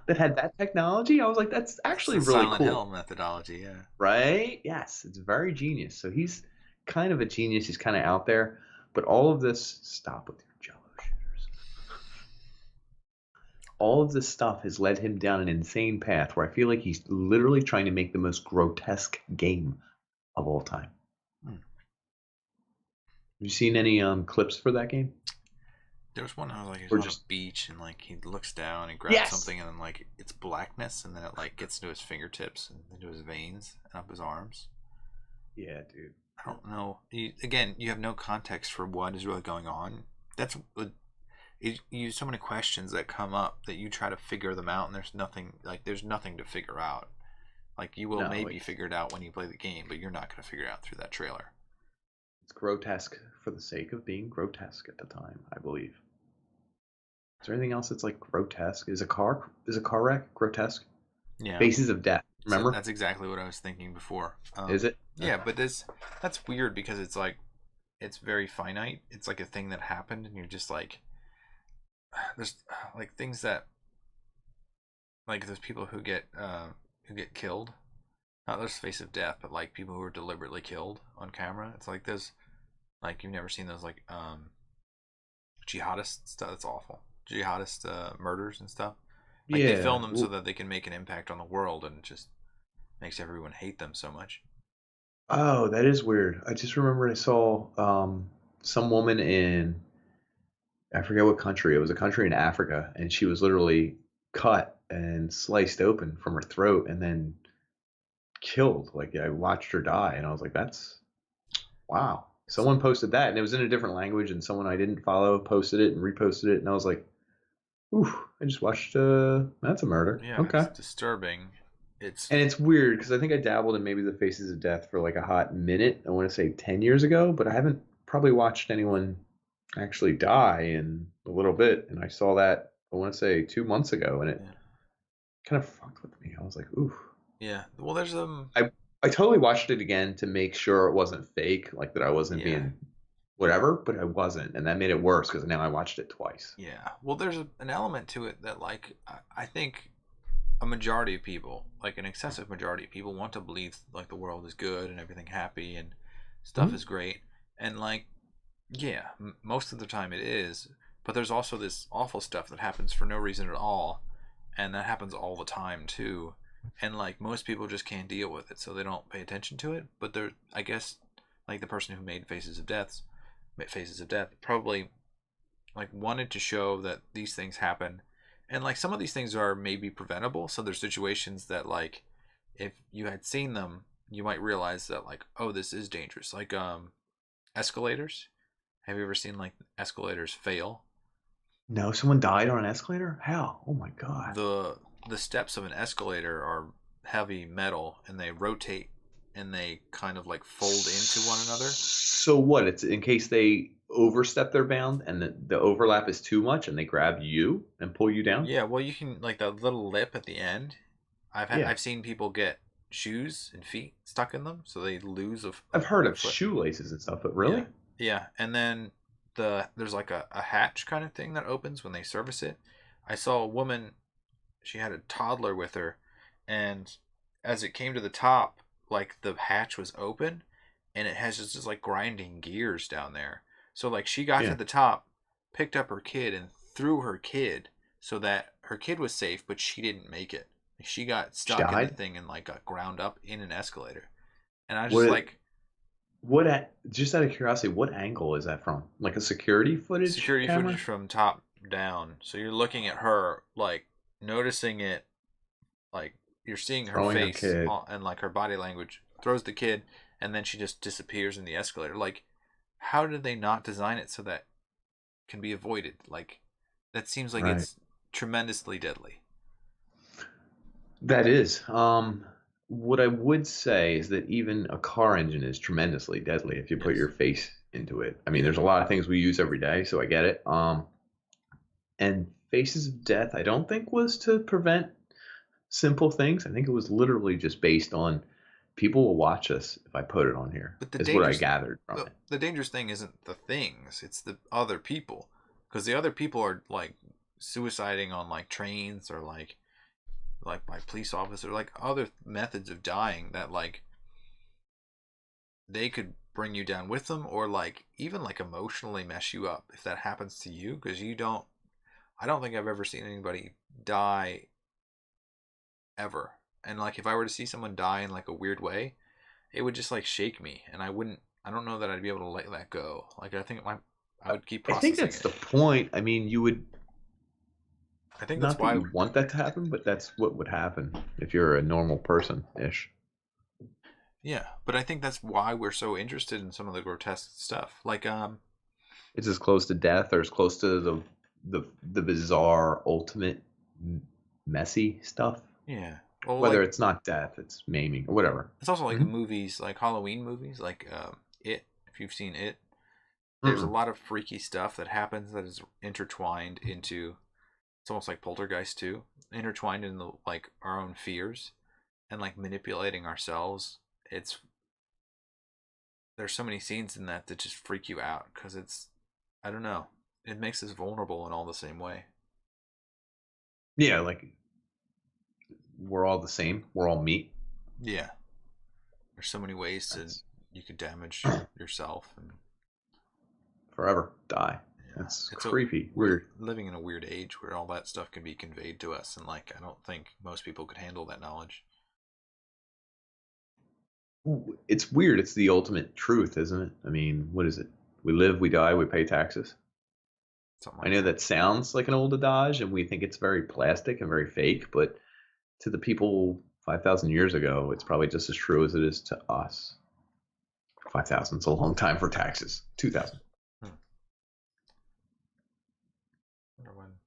that had that technology. I was like, that's actually really Silent cool. Hill methodology, yeah. Right? Yes, it's very genius. So he's kind of a genius. He's kind of out there. But all of this, stop with your jello shooters. All of this stuff has led him down an insane path where I feel like he's literally trying to make the most grotesque game of all time. Have you seen any clips for that game? There was one I was like, he's on a beach and like he looks down and grabs something and then like it's blackness and then it like gets into his fingertips and into his veins and up his arms. Yeah, dude. I don't know. Again, you have no context for what is really going on. That's you so many questions that come up that you try to figure them out and there's nothing to figure out. Like you will maybe figure it out when you play the game, but you're not going to figure it out through that trailer. It's grotesque for the sake of being grotesque at the time, I believe. Is there anything else that's like grotesque? Is a car wreck grotesque? Yeah. Faces of Death. Remember? So that's exactly what I was thinking before. Is it? Yeah, but that's weird because it's like it's very finite. It's like a thing that happened, and you're just like, there's like things that like there's people who get killed. Not there's face of death, but like people who are deliberately killed on camera. It's like there's like you've never seen those like jihadist stuff. That's awful. Jihadist murders and stuff. Like they film them so that they can make an impact on the world, and it just makes everyone hate them so much. Oh, that is weird. I just remember I saw some woman in, I forget what country. It was a country in Africa, and she was literally cut and sliced open from her throat and then killed. Like I watched her die, and I was like, "That's wow." Someone posted that, and it was in a different language, and someone I didn't follow posted it and reposted it, and I was like, "Ooh, I just watched. That's a murder." Yeah, okay. It's disturbing. It's weird because I think I dabbled in maybe the Faces of Death for like a hot minute. I want to say 10 years ago, but I haven't probably watched anyone actually die in a little bit. And I saw that I want to say 2 months ago, and it kind of fucked with me. I was like, ooh. Yeah. Well, there's I totally watched it again to make sure it wasn't fake, like that I wasn't being whatever, but I wasn't, and that made it worse because now I watched it twice. Yeah. Well, there's an element to it that like I think a majority of people, like an excessive majority of people, want to believe like the world is good and everything happy and stuff is great, and like most of the time it is, but there's also this awful stuff that happens for no reason at all, and that happens all the time too, and like most people just can't deal with it, so they don't pay attention to it. But they're, I guess, like the person who made Faces of Death probably like wanted to show that these things happen. And like some of these things are maybe preventable. So there's situations that like if you had seen them, you might realize that like, oh, this is dangerous. Like escalators. Have you ever seen like escalators fail? No, someone died on an escalator? How? Oh my god. The steps of an escalator are heavy metal and they rotate and they kind of like fold into one another. So what? It's in case they overstep their bound and the overlap is too much and they grab you and pull you down? Yeah, well you can like the little lip at the end. I've seen people get shoes and feet stuck in them, so they lose I've heard of shoelaces and stuff, but really? Yeah. And then there's like a hatch kind of thing that opens when they service it. I saw a woman, she had a toddler with her, and as it came to the top, like the hatch was open and it has just like grinding gears down there. So like she got to the top, picked up her kid and threw her kid so that her kid was safe, but she didn't make it. She got stuck in the thing and like got ground up in an escalator. And I was just like, Just out of curiosity, what angle is that from? Like a security footage Security camera? footage from top down. So you're looking at her, like noticing it, like you're seeing her Throwing her face kid. and like her body language. Throws the kid, and then she just disappears in the escalator. Like, how did they not design it so that can be avoided? Like, that seems like Right. it's tremendously deadly. That is. What I would say is that even a car engine is tremendously deadly if you put your Yes. face into it. I mean, Yeah. there's a lot of things we use every day, so I get it. And Faces of Death, I don't think was to prevent simple things. I think it was literally just based on people will watch us if I put it on here. But the Is what I dangerous gathered from it. the dangerous thing isn't the things; it's the other people, because the other people are like suiciding on like trains or like by police officer, like other methods of dying that like they could bring you down with them or like even like emotionally mess you up if that happens to you because you don't. I don't think I've ever seen anybody die ever, and like if I were to see someone die in like a weird way, it would just like shake me, and I wouldn't. I don't know that I'd be able to let that go. Like I would keep I think processing that's it. the point. I mean, you would I think that's not that why. you want that to happen, but that's what would happen if you're a normal person ish. Yeah, but I think that's why we're so interested in some of the grotesque stuff. Like It's as close to death or as close to the bizarre ultimate messy stuff. yeah. Well, Whether like it's not death, it's maiming or whatever. it's also like the Mm-hmm. movies, like Halloween movies, like It. If you've seen It, there's a Mm-mm. lot of freaky stuff that happens that is intertwined into. It's almost like Poltergeist too, intertwined in the like our own fears and like manipulating ourselves. It's there's so many scenes in that that just freak you out because it's I don't know. It makes us vulnerable in all the same way. Yeah, like we're all the same. We're all meat. Yeah, there's so many ways to That's you could damage yourself and forever die. yeah, That's it's a creepy. we're Weird. living in a weird age where all that stuff can be conveyed to us and like I don't think most people could handle that knowledge. It's weird. It's the ultimate truth, isn't it? I mean, what is it? We live, we die, we pay taxes. Something I like know that. that sounds like an old adage, and we think it's very plastic and very fake, but to the people 5,000 years ago, it's probably just as true as it is to us. 5,000 is a long time for taxes. 2,000. Hmm. Wonder when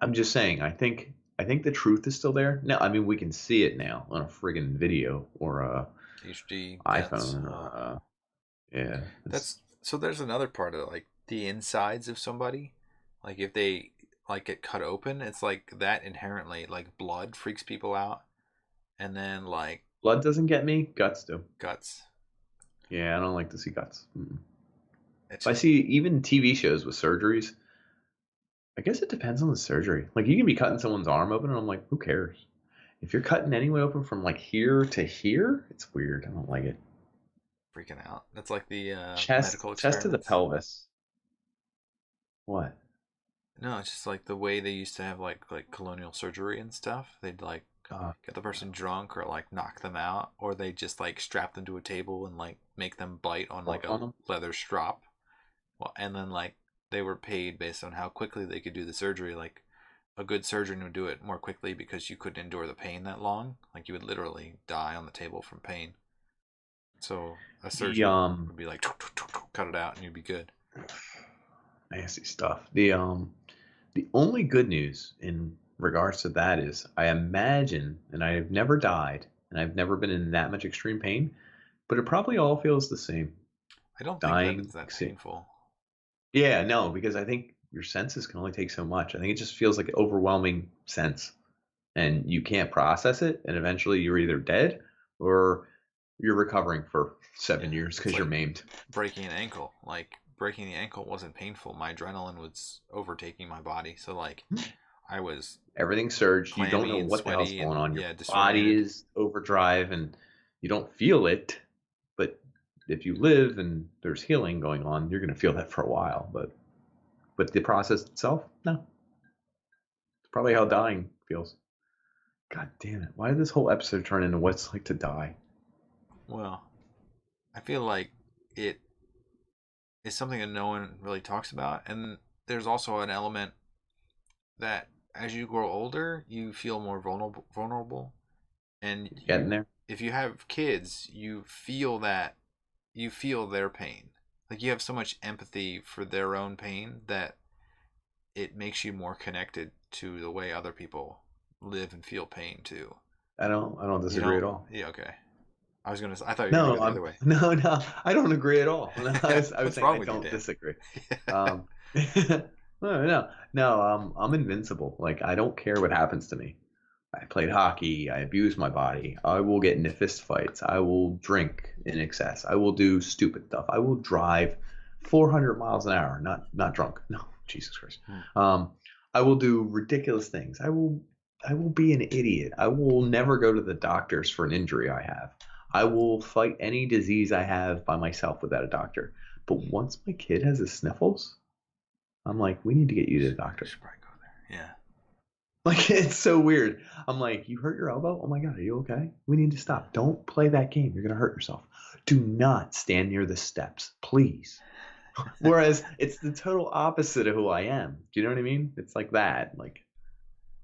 I'm just saying. I think the truth is still there. Now, I mean, we can see it now on a friggin' video or a HD deaths. iPhone or yeah. That's so. There's another part of it, like the insides of somebody, like if they like get cut open, it's like that inherently like blood freaks people out, and then like Blood doesn't get me. Guts do. guts. Yeah, I don't like to see guts. Mm. It's If I just see even TV shows with surgeries, I guess it depends on the surgery. Like you can be cutting someone's arm open, and I'm like, who cares? If you're cutting anyone open from like here to here, it's weird. I don't like it. freaking out. That's like the medical Chest to the experiments. pelvis. What? No, it's just like the way they used to have like colonial surgery and stuff. They'd like Uh, get the person drunk or like knock them out, or they just like strap them to a table and like make them bite on like work a on them. leather strap. Well, and then like they were paid based on how quickly they could do the surgery. Like a good surgeon would do it more quickly because you couldn't endure the pain that long. Like you would literally die on the table from pain. So a The surgeon would be like cut it out and you'd be good. nasty stuff. The only good news in regards to that is I imagine, and I have never died, and I've never been in that much extreme pain, but it probably all feels the same. I don't think that Dying. it's that painful. Yeah, no, because I think your senses can only take so much. I think it just feels like an overwhelming sense, and you can't process it, and eventually you're either dead or you're recovering for Yeah, 7 years it's because you're like maimed. breaking an ankle. Like breaking the ankle wasn't painful. My adrenaline was overtaking my body. So like I was Everything surged. You don't know clammy and what the hell's sweaty going and on. Your yeah, body disoriented. is overdrive, and you don't feel it. But if you live and there's healing going on, you're going to feel that for a while. But the process itself, no. It's probably how dying feels. God damn it! Why did this whole episode turn into what it's like to die? Well, I feel like it is something that no one really talks about, and there's also an element that as you grow older, you feel more vulnerable, and Getting there. if you have kids, you feel their pain. Like you have so much empathy for their own pain that it makes you more connected to the way other people live and feel pain too. I don't disagree at all. Yeah, okay. I thought you were gonna go the other way. No, I don't agree at all. I was saying I don't you, disagree. No, I'm invincible. Like I don't care what happens to me. I played hockey. I abuse my body. I will get into fist fights. I will drink in excess. I will do stupid stuff. I will drive 400 miles an hour, not drunk. No, Jesus Christ. I will do ridiculous things. I will be an idiot. I will never go to the doctors for an injury I have. I will fight any disease I have by myself without a doctor. But once my kid has the sniffles, I'm like, we need to get you to the doctor. Should probably go there. Yeah. Like, it's so weird. I'm like, you hurt your elbow? Oh my God, are you okay? We need to stop. Don't play that game. You're going to hurt yourself. Do not stand near the steps, please. Whereas it's the total opposite of who I am. Do you know what I mean? It's like that. Like,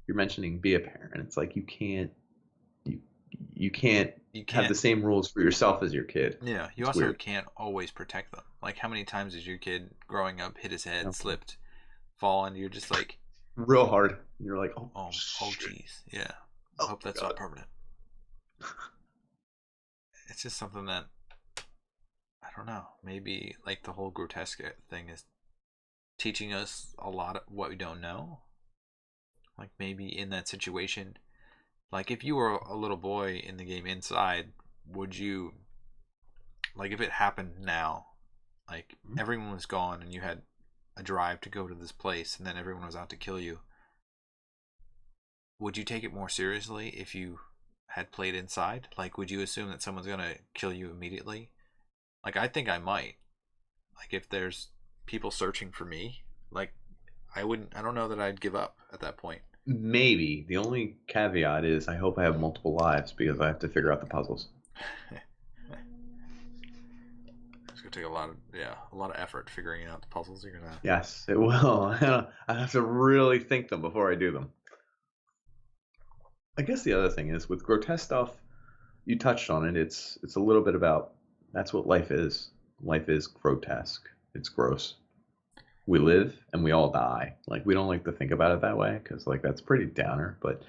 you're mentioning be a parent. It's like you can't have the same rules for yourself as your kid. Yeah, you also weird. Can't always protect them. Like, how many times has your kid growing up hit his head, slipped, fall, and you're just like... Real hard. You're like, oh jeez. Yeah. I hope that's not permanent. It's just something that, I don't know, maybe like the whole grotesque thing is teaching us a lot of what we don't know. Like maybe in that situation, like if you were a little boy in the game Inside, would you, like if it happened now, like everyone was gone and you had a drive to go to this place and then everyone was out to kill you, would you take it more seriously if you had played Inside? Like, would you assume that someone's gonna kill you immediately? Like, I think I might. Like, if there's people searching for me, like, I don't know that I'd give up at that point. Maybe. The only caveat is I hope I have multiple lives because I have to figure out the puzzles. It's gonna take a lot of effort figuring out the puzzles you're gonna... Yes, it will. I have to really think them before I do them. I guess the other thing is with grotesque stuff, you touched on it. It's a little bit about, that's what life is. Life is grotesque. It's gross. We live and we all die. Like, we don't like to think about it that way because, like, that's pretty downer. But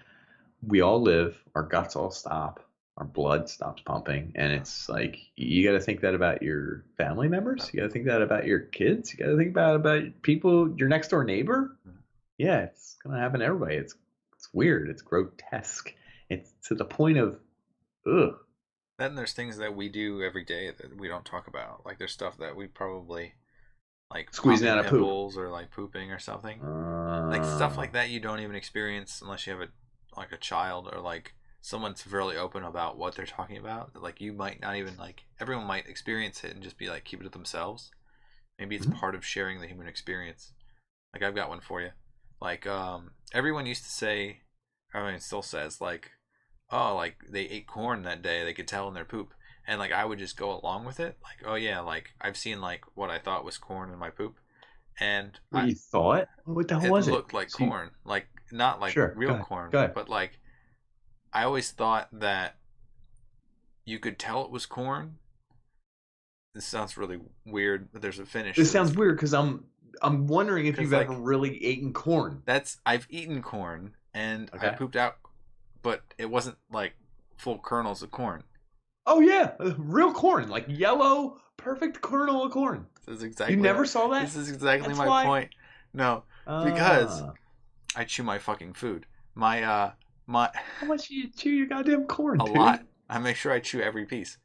we all live. Our guts all stop. Our blood stops pumping. And it's like, you got to think that about your family members. You got to think that about your kids. You got to think about people, your next door neighbor. Yeah, it's going to happen to everybody. It's weird. It's grotesque. It's to the point of, ugh. Then there's things that we do every day that we don't talk about. Like there's stuff that we probably like squeezing out of pimples or like pooping or something. Like stuff like that you don't even experience unless you have a child or like someone's fairly open about what they're talking about. Like you might not even like, everyone might experience it and just be like, keep it to themselves. Maybe it's part of sharing the human experience. Like I've got one for you. Like everyone used to say, I mean, it still says like, oh, like they ate corn that day, they could tell in their poop, and like I would just go along with it, like, oh yeah, like I've seen like what I thought was corn in my poop, and you thought, what the hell was it? It looked like corn, like not like real corn, but like I always thought that you could tell it was corn. This sounds really weird, but there's a finish. This sounds weird because I'm wondering if you've ever really eaten corn. I've eaten corn and I pooped out, but it wasn't like full kernels of corn. Oh yeah, real corn, like yellow, perfect kernel of corn. This is exactly. You never saw that? This is exactly my point. No, because I chew my fucking food. My How much do you chew your goddamn corn? A lot. I make sure I chew every piece.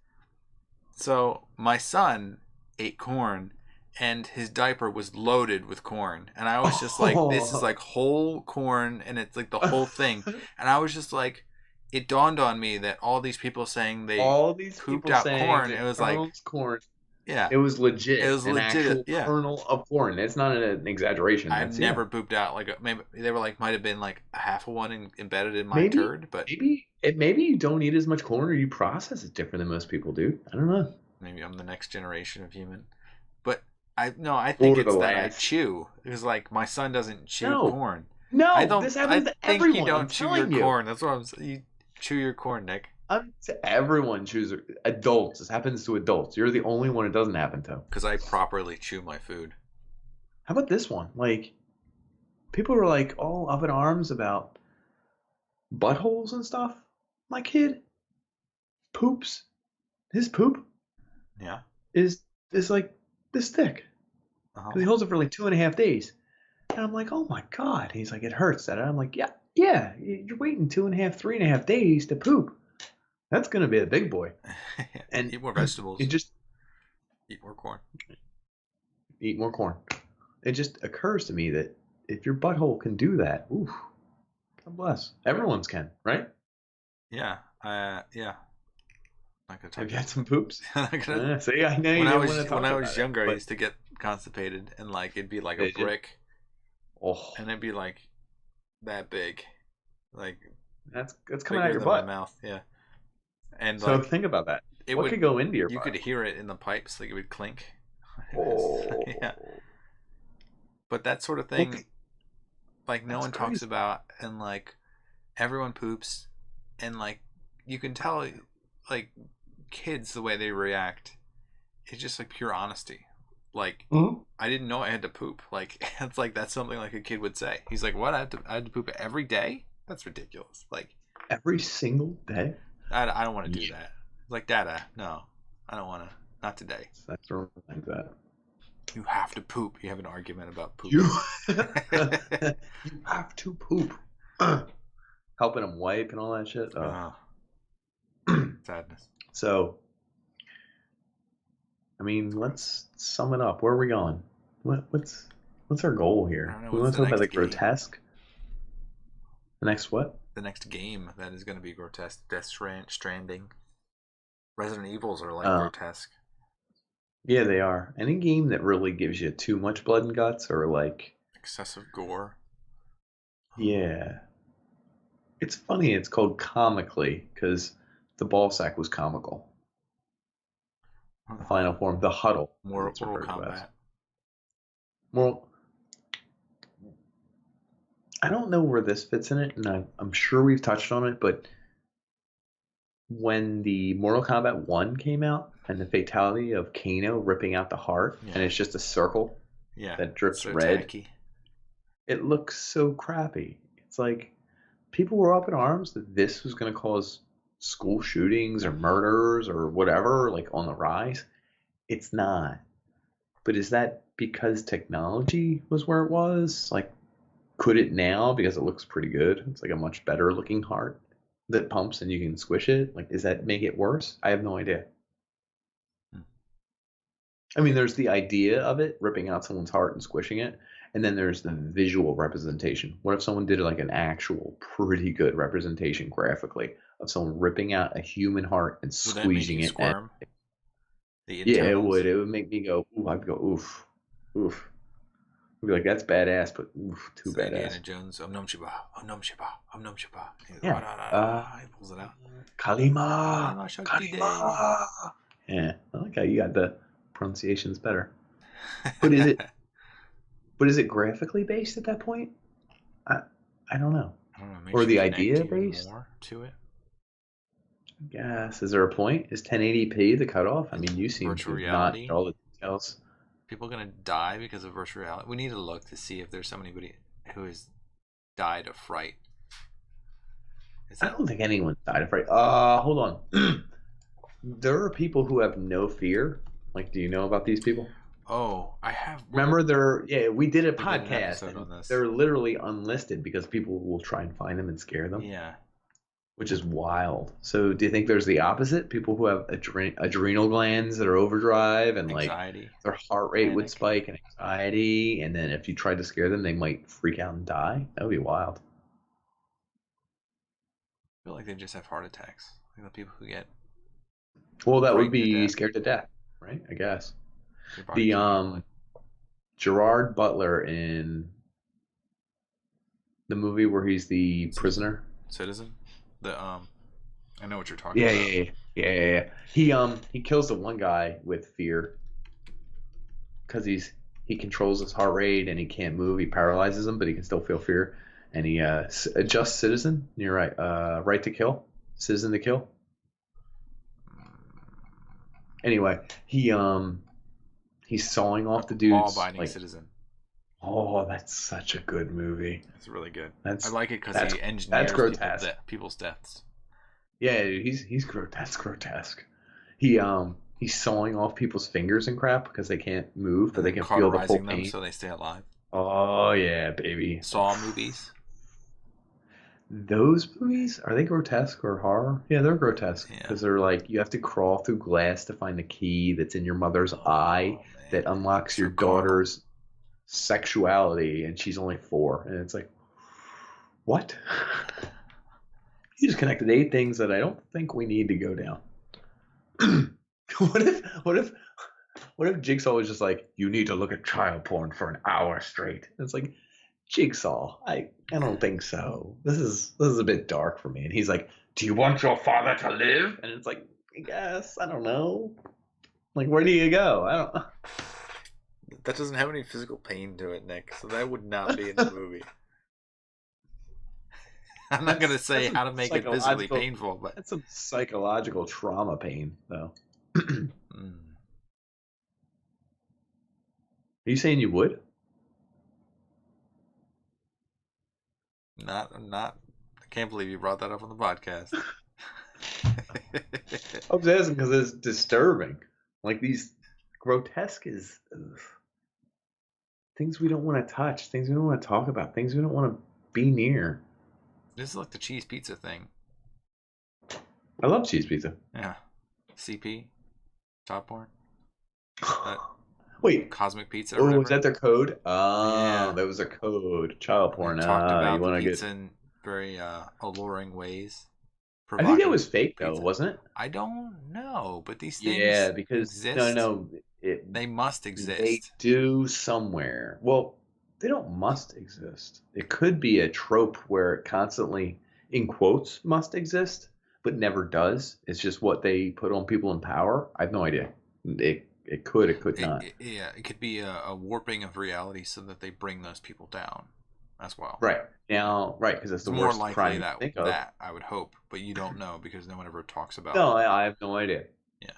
So my son ate corn. And his diaper was loaded with corn. And I was just like, this is like whole corn. And it's like the whole thing. And I was just like, it dawned on me that all these people saying they pooped out corn. It was like, corn. Yeah. It was legit. It was an legit. Actual kernel of corn. It's not an exaggeration. I've never pooped out. Like, maybe they were like, might have been like a half of one embedded in my turd. But maybe you don't eat as much corn or you process it different than most people do. I don't know. Maybe I'm the next generation of human. But I think it's that I chew. Because like my son doesn't chew corn. No, this happens to everyone. You don't chew your corn. That's what I'm saying. You chew your corn, Nick. To everyone chews adults. This happens to adults. You're the only one it doesn't happen to. Because I properly chew my food. How about this one? Like, people were like all up in arms about buttholes and stuff. My kid poops. His poop. Yeah. Is like this thick. Because he holds it for like 2.5 days. And I'm like, oh my God. He's like, it hurts. And I'm like, yeah. You're waiting 2.5, 3.5 days to poop. That's gonna be a big boy. And eat more vegetables. It just eat more corn. Eat more corn. It just occurs to me that if your butthole can do that, oof, God bless. Everyone's can, right? Yeah. Yeah. Have you had some poops? See, I know when I was younger, I used to get constipated, and like it'd be like a brick, and it'd be like that big, like that's coming out of your butt. My mouth, yeah. And so think about that. What could go into your butt? You could hear it in the pipes, like it would clink. Oh, yeah. But that sort of thing, like no one talks about, and like everyone poops, and like you can tell, like kids the way they react, it's just like pure honesty. Like I didn't know I had to poop. Like it's like that's something like a kid would say. He's like, "What? I had to poop every day? That's ridiculous." Like every single day. I don't want to do that. Like, Dada, no, I don't want to. Not today. That's like that. You have to poop. You have an argument about poop. You have to poop. Helping him wipe and all that shit. Sadness. So, I mean, let's sum it up. Where are we going? What's our goal here? We want to talk about the grotesque. The next what? The next game that is going to be grotesque. Death Stranding. Resident Evils are like grotesque. Yeah, they are. Any game that really gives you too much blood and guts or like excessive gore. Yeah. It's funny it's called comically because the ball sack was comical. The final form, the huddle. Mortal Kombat. Well, I don't know where this fits in it, and I'm sure we've touched on it, but when the Mortal Kombat 1 came out and the fatality of Kano ripping out the heart, and it's just a circle that drips red, tacky. It looks so crappy. It's like people were up in arms that this was going to cause school shootings or murders or whatever, like on the rise. It's not. But is that because technology was where it was? Like, could it now because it looks pretty good? It's like a much better looking heart that pumps and you can squish it. Like, does that make it worse? I have no idea. I mean, there's the idea of it, ripping out someone's heart and squishing it. And then there's the visual representation. What if someone did like an actual pretty good representation graphically of someone ripping out a human heart and squeezing it? Squirm? Yeah, it would. It would make me go, ooh, I'd go, oof, oof. I'd be like, that's badass, but oof, too badass. Indiana Jones, Om Nom Shiba, Om Nom Shiba, Om Nom Shiba. Yeah. He pulls it out. Kalima. Kalima. Yeah, I like how you got the pronunciations better. But is it graphically based at that point? I don't know. Or the idea based? More to it. I guess. Is there a point? Is 1080p the cutoff? I mean, you seem to not know all the details. People are going to die because of virtual reality. We need to look to see if there's somebody who has died of fright. I don't think anyone died of fright. Hold on. There are people who have no fear. Like, do you know about these people? Oh, I have. Remember, we did a podcast. And they're literally unlisted because people will try and find them and scare them. Yeah. Which is wild. So do you think there's the opposite? People who have adrenal glands that are overdrive and anxiety. Like their heart rate would spike and anxiety. And then if you tried to scare them, they might freak out and die. That would be wild. I feel like they just have heart attacks. Like the people who get. Well, that would be scared to death, right? I guess. The Gerard Butler in the movie where he's the prisoner. Citizen. I know what you're talking about. Yeah. He kills the one guy with fear because he controls his heart rate and he can't move. He paralyzes him, but he can still feel fear. And he adjusts citizen. You're right. Right to kill. Citizen to kill. Anyway, he's sawing off the dudes. Law-abiding citizen. Oh, that's such a good movie. It's really good. I like it because he engineers people's deaths. Yeah, he's grotesque. He's sawing off people's fingers and crap because they can't move, but they can feel the full pain. Them so they stay alive. Oh yeah, baby. Saw movies. Those movies, are they grotesque or horror? Yeah, they're grotesque because they're like you have to crawl through glass to find the key that's in your mother's eye that unlocks your daughter's sexuality, and she's only 4, and it's like, what? You just connected 8 things that I don't think we need to go down. What if Jigsaw was just like, you need to look at child porn for an hour straight? And it's like, Jigsaw, I don't think so. This is a bit dark for me. And he's like, do you want your father to live? And it's like, I guess, I don't know. Like, where do you go? I don't know. That doesn't have any physical pain to it, Nick. So that would not be in the movie. I'm not going to say how to make it physically painful, but that's some psychological trauma pain, though. Are you saying you would? I'm not. I can't believe you brought that up on the podcast. I was asking because it's disturbing. Like these grotesque is things we don't want to touch, things we don't want to talk about, things we don't want to be near. This is like the cheese pizza thing. I love cheese pizza. Yeah. CP? Top porn? Wait. Cosmic pizza or whatever. Was that their code? Oh, yeah. That was a code. Child porn. Talked about the pizza in very alluring ways. I think that was fake, though, wasn't it? I don't know, but these things exist. They must exist. They do somewhere. Well, they don't must exist. It could be a trope where it constantly, in quotes, must exist, but never does. It's just what they put on people in power. I have no idea. It could not. It could be a warping of reality so that they bring those people down as well. Right. Now, because it's the more worst likely crime that, to think of. that, I would hope, but you don't know because no one ever talks about it. No, I have no idea. Yeah.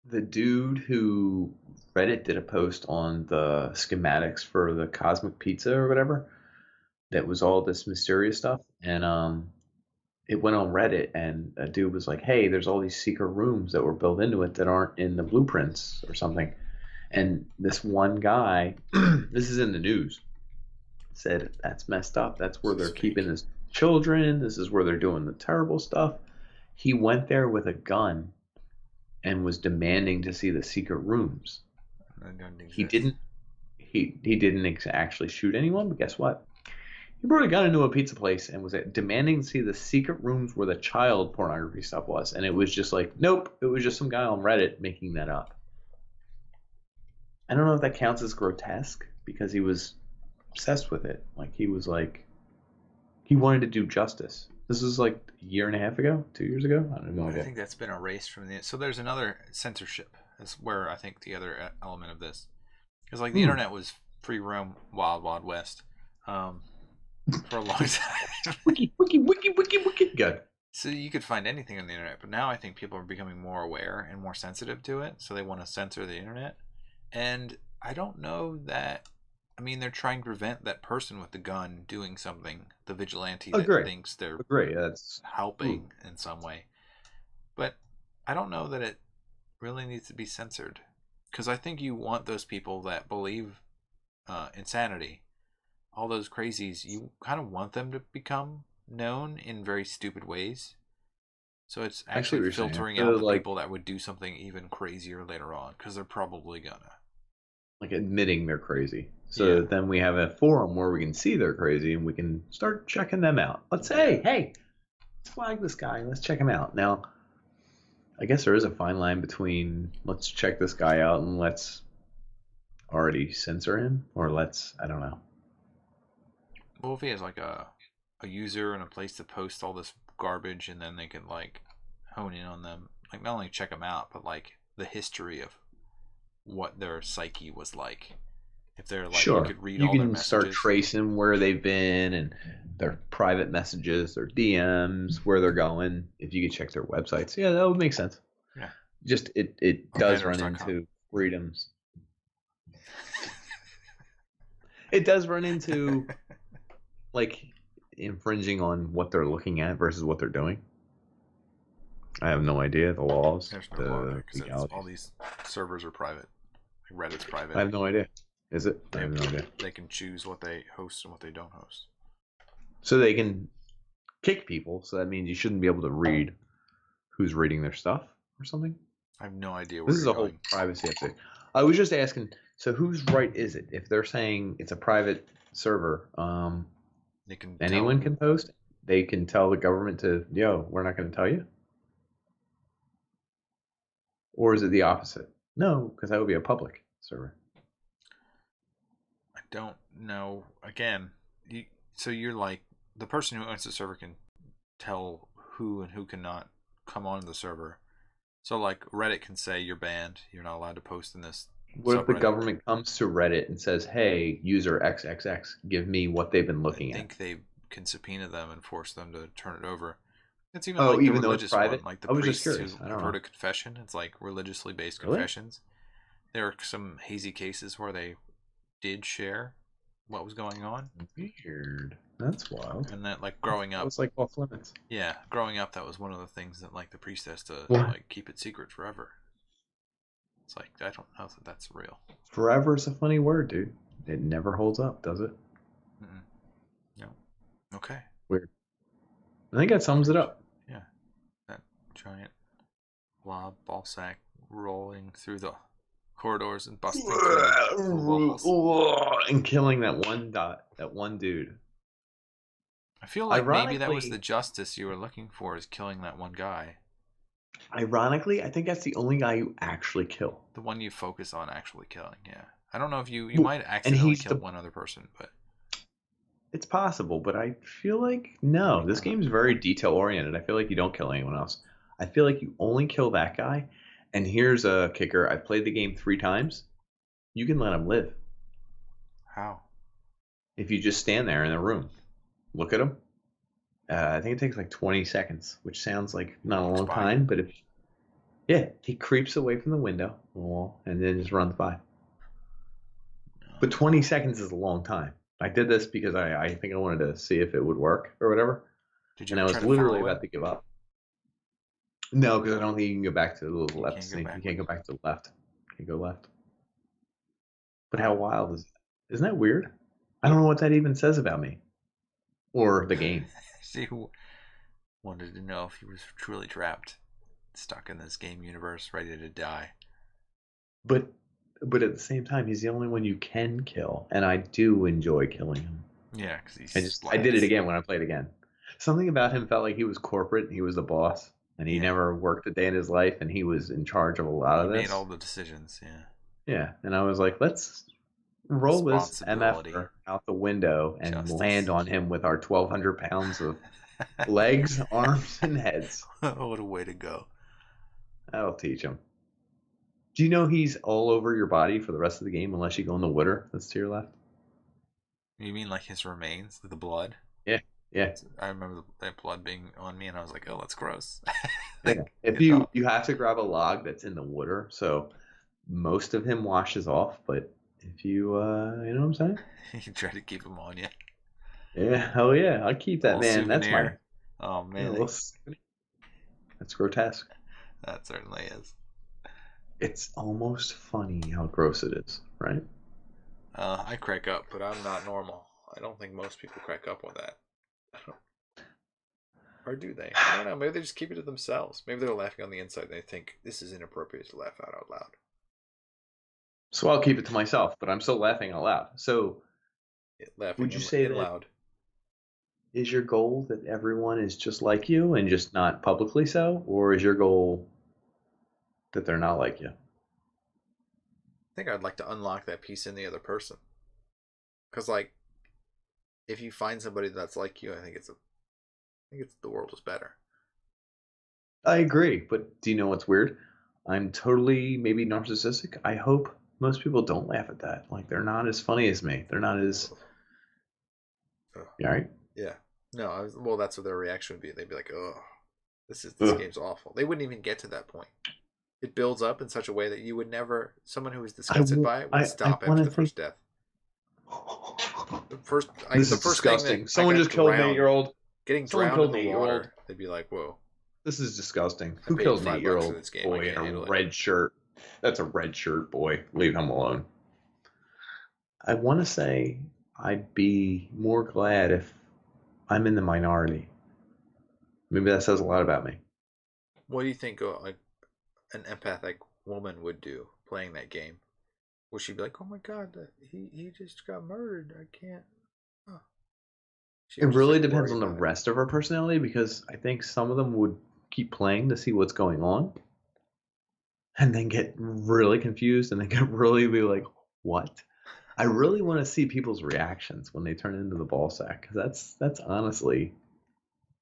The dude who Reddit did a post on the schematics for the cosmic pizza or whatever that was all this mysterious stuff, and it went on Reddit, and a dude was like, hey, there's all these secret rooms that were built into it that aren't in the blueprints or something. And this one guy, this is in the news, said that's messed up. That's where they're keeping his children. This is where they're doing the terrible stuff. He went there with a gun and was demanding to see the secret rooms. He didn't actually shoot anyone, but guess what? He brought a gun into a pizza place and was demanding to see the secret rooms where the child pornography stuff was. And it was just like, nope, it was just some guy on Reddit making that up. I don't know if that counts as grotesque because he was obsessed with it. Like he wanted to do justice. This was like a year and a half ago, 2 years ago. I don't know. I think that's been erased from the. So there's another censorship. That's where I think the other element of this, because like the internet was free roam, wild west. For a long time. wiki. Good. So you could find anything on the internet, but now I think people are becoming more aware and more sensitive to it, so they want to censor the internet. And I don't know that. I mean, they're trying to prevent that person with the gun doing something, the vigilante that thinks they're That's helping in some way. But I don't know that it really needs to be censored, because I think you want those people that believe insanity. All those crazies, you kind of want them to become known in very stupid ways. So it's actually filtering out the people that would do something even crazier later on, because they're probably gonna. Like admitting they're crazy. So then we have a forum where we can see they're crazy and we can start checking them out. Let's say, hey, let's flag this guy and let's check him out. Now, I guess there is a fine line between let's check this guy out and let's already censor him, or I don't know. Well, if he has like a user and a place to post all this garbage, and then they can like hone in on them, like not only check them out, but like the history of what their psyche was like. If they're like, Sure, you could read you all their can start messages. tracing where they've been and their private messages, their DMs, where they're going. If you could check their websites, yeah, that would make sense. Yeah. Just it does run into freedoms. It does run into like infringing on what they're looking at versus what they're doing. I have no idea the laws. There's no law there because all these servers are private. Like Reddit's private. I have no idea. Is it? I have no idea. They can choose what they host and what they don't host. So they can kick people. So that means you shouldn't be able to read who's reading their stuff or something. I have no idea where this is a whole privacy update. I was just asking. So whose right is it? If they're saying it's a private server, anyone can post. They can tell the government to, we're not going to tell you. Or is it the opposite? No, because that would be a public server. I don't know. Again, so you're like, the person who owns the server can tell who and who cannot come on the server. So like Reddit can say you're banned. You're not allowed to post in this. What if the government comes to Reddit and says, hey, user XXX, give me what they've been looking at? I think they can subpoena them and force them to turn it over. It's even like even the religious one, like the priests who have heard a confession. It's like religiously based confessions. There are some hazy cases where they did share what was going on. Weird. That's wild. And that, like, growing up, it's like off limits. Yeah, growing up, that was one of the things that, like, the priest has to like keep it secret forever. It's like, I don't know that that's real. Forever is a funny word, dude. It never holds up, does it? No. Okay. Weird. I think that sums it up. Yeah. That giant blob ball sack rolling through the corridors and busting through walls. And killing that one dude. I feel like maybe that was the justice you were looking for, is killing that one guy. Ironically, I think that's the only guy you actually kill. The one you focus on actually killing, yeah. I don't know if you might accidentally kill one other person, but it's possible, but I feel like no. This game is very detail oriented. I feel like you don't kill anyone else. I feel like you only kill that guy. And here's a kicker. I've played the game 3 times. You can let him live. How? If you just stand there in a room. Look at him. I think it takes like 20 seconds, which sounds like not a long time, but he creeps away from the window wall and then just runs by. But 20 seconds is a long time. I did this because I think I wanted to see if it would work or whatever. And I was literally about to give up. No, because I don't think you can go back to the little left thing. You can't go back to the left. You can't go left. But how wild is that? Isn't that weird? I don't know what that even says about me. Or the game. See, who wanted to know if he was truly trapped, stuck in this game universe, ready to die. But at the same time, he's the only one you can kill, and I do enjoy killing him. Yeah, because I did it again when I played again. Something about him felt like he was corporate, and he was the boss, and he never worked a day in his life, and he was in charge of a lot of this. He made all the decisions, yeah. Yeah, and I was like, let's roll this MF out the window and land on him with our 1,200 pounds of legs, arms, and heads. What a way to go. That'll teach him. Do you know he's all over your body for the rest of the game unless you go in the water that's to your left? You mean like his remains, like the blood? Yeah. I remember that blood being on me, and I was like, oh, that's gross. If you have to grab a log that's in the water, so most of him washes off, but if you, you know what I'm saying? You try to keep him on you. Yeah, hell yeah. I'll keep that, man. Souvenir. That's my... Oh, man. That's grotesque. That certainly is. It's almost funny how gross it is, right? I crack up, but I'm not normal. I don't think most people crack up with that. Or do they? I don't know. Maybe they just keep it to themselves. Maybe they're laughing on the inside and they think this is inappropriate to laugh out loud. So I'll keep it to myself, but I'm still laughing out loud. So would you say that loud? Is your goal that everyone is just like you and just not publicly so? Or is your goal that they're not like you? I think I'd like to unlock that piece in the other person. Because, like, if you find somebody that's like you, I think the world is better. I agree, but do you know what's weird? I'm totally maybe narcissistic. I hope most people don't laugh at that. Like they're not as funny as me. They're not as. You all right? Yeah. No, well, that's what their reaction would be. They'd be like, "Oh, this Ugh. game's awful." They wouldn't even get to that point. It builds up in such a way that you would never. Someone who was disgusted by it would stop want after to the first think. death. The first, This the is first thing disgusting. that Someone just killed an 8-year-old. getting Someone drowned in killed an the 8-year-old. water, they'd be like, "Whoa, This is disgusting. I Who paid kills an $5 for 8-year-old this game. I boy in can't a handle it." red shirt? That's a red shirt boy. Leave him alone. I want to say I'd be more glad if I'm in the minority. Maybe that says a lot about me. What do you think like an empathic woman would do playing that game? Would she be like, "Oh my God, he just got murdered. I can't." Oh. She It would just really like depends worry on the about it. rest of her personality because I think some of them would keep playing to see what's going on and then get really confused and then get really be like, what? I really want to see people's reactions when they turn into the ball sack because that's honestly I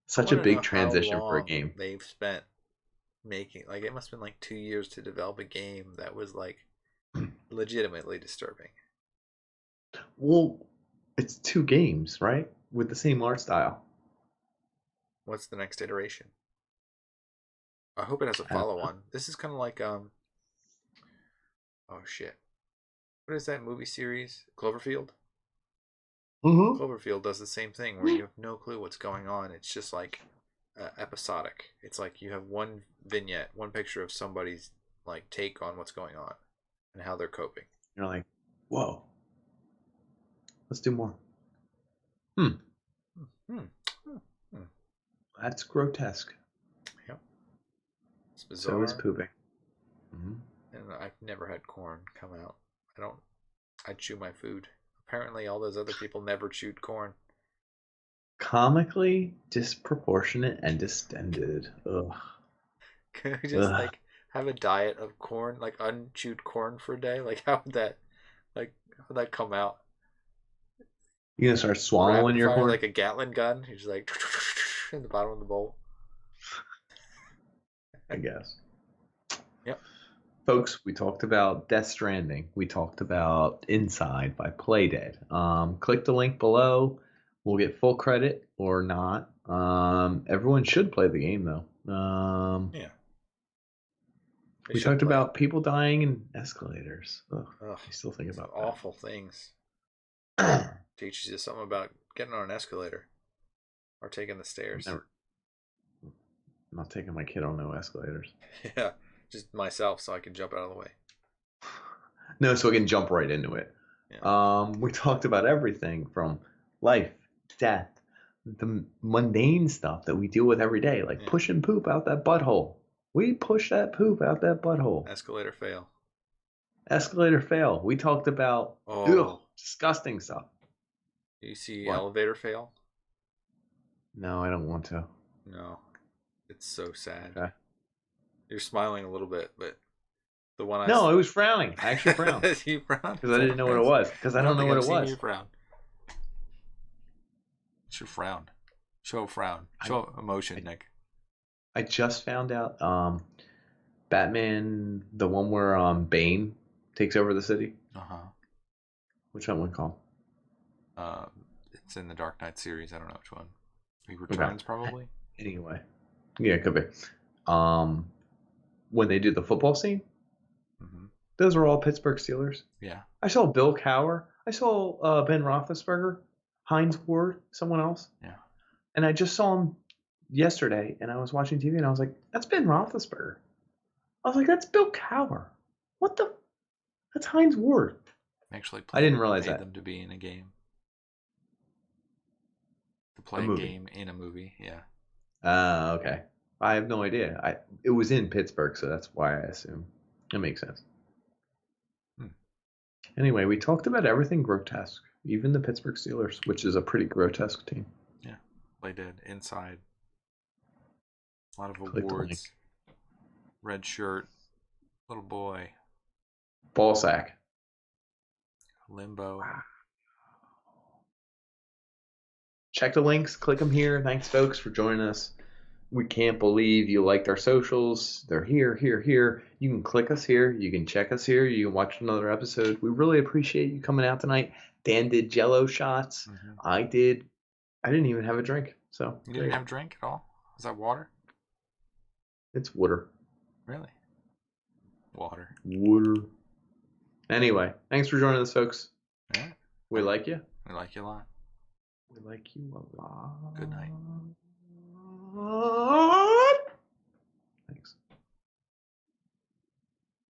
such a want to know big how transition for a long game. they've spent making. Like it must have been like 2 years to develop a game that was like legitimately disturbing. Well, it's 2 games, right? With the same art style. What's the next iteration? I hope it has a I don't follow know. on. This is kind of like oh shit. What is that movie series? Cloverfield? Mm-hmm. Cloverfield does the same thing where you have no clue what's going on. It's just like episodic. It's like you have one vignette, one picture of somebody's like take on what's going on and how they're coping. You're like, whoa, let's do more. Hmm. Hmm. Hmm. Hmm. That's grotesque. Yep. It's So bizarre. is pooping. Mm-hmm. And I've never had corn come out. I chew my food. Apparently all those other people never chewed corn. Comically disproportionate and distended. Ugh. Could we just Ugh. like have a diet of corn, like unchewed corn for a day? Like how would that come out? You gonna start swallowing Rapid your fire corn? like a Gatling gun? You're just like in the bottom of the bowl. I guess. Yep. Folks, we talked about Death Stranding. We talked about Inside by Playdead. Click the link below. We'll get full credit or not. Everyone should play the game though. Yeah. We talked about people dying in escalators. Ugh, Ugh, I still think about awful things. that. Teaches you something about getting on an escalator or taking the stairs. I'm not taking my kid on no escalators. Yeah, just myself so I can jump out of the way. No, so I can jump right into it. Yeah. We talked about everything from life, death, the mundane stuff that we deal with every day, like pushing poop out that butthole. We push that poop out that butthole. Escalator fail. Escalator fail. We talked about disgusting stuff. Do you see elevator fail? No, I don't want to. No. It's so sad. Okay. You're smiling a little bit, but the one I was frowning. I actually frowned. You frowned? Because I didn't know what it was. Because I don't know what it was. You frown. Should frown. Show a frown. Show emotion, Nick. I just found out Batman, the one where Bane takes over the city. What's that one called? It's in the Dark Knight series. I don't know which one. He returns probably. Anyway, yeah, it could be. When they do the football scene, those are all Pittsburgh Steelers. Yeah. I saw Bill Cowher. I saw Ben Roethlisberger, Heinz Ward, someone else. Yeah. And I just saw him yesterday, and I was watching TV, and I was like, "That's Ben Roethlisberger." I was like, "That's Bill Cowher." What the? That's Heinz Ward. Actually, I didn't realize paid that. them to be in a game. To play a game in a movie, yeah. Okay. I have no idea. It was in Pittsburgh, so that's why I assume. That makes sense. Anyway, we talked about everything grotesque, even the Pittsburgh Steelers, which is a pretty grotesque team. Yeah, Playdead, Inside. A lot of awards. Red shirt, little boy. Ball sack. Limbo. Wow. Check the links, click them here. Thanks, folks, for joining us. We can't believe you liked our socials. They're here, here, here. You can click us here. You can check us here. You can watch another episode. We really appreciate you coming out tonight. Dan did jello shots. I didn't even have a drink. So you didn't have a drink at all? Is that water? It's water. Really? Water. Anyway, thanks for joining us, folks. Yeah. We like you. We like you a lot. We like you a lot. Good night.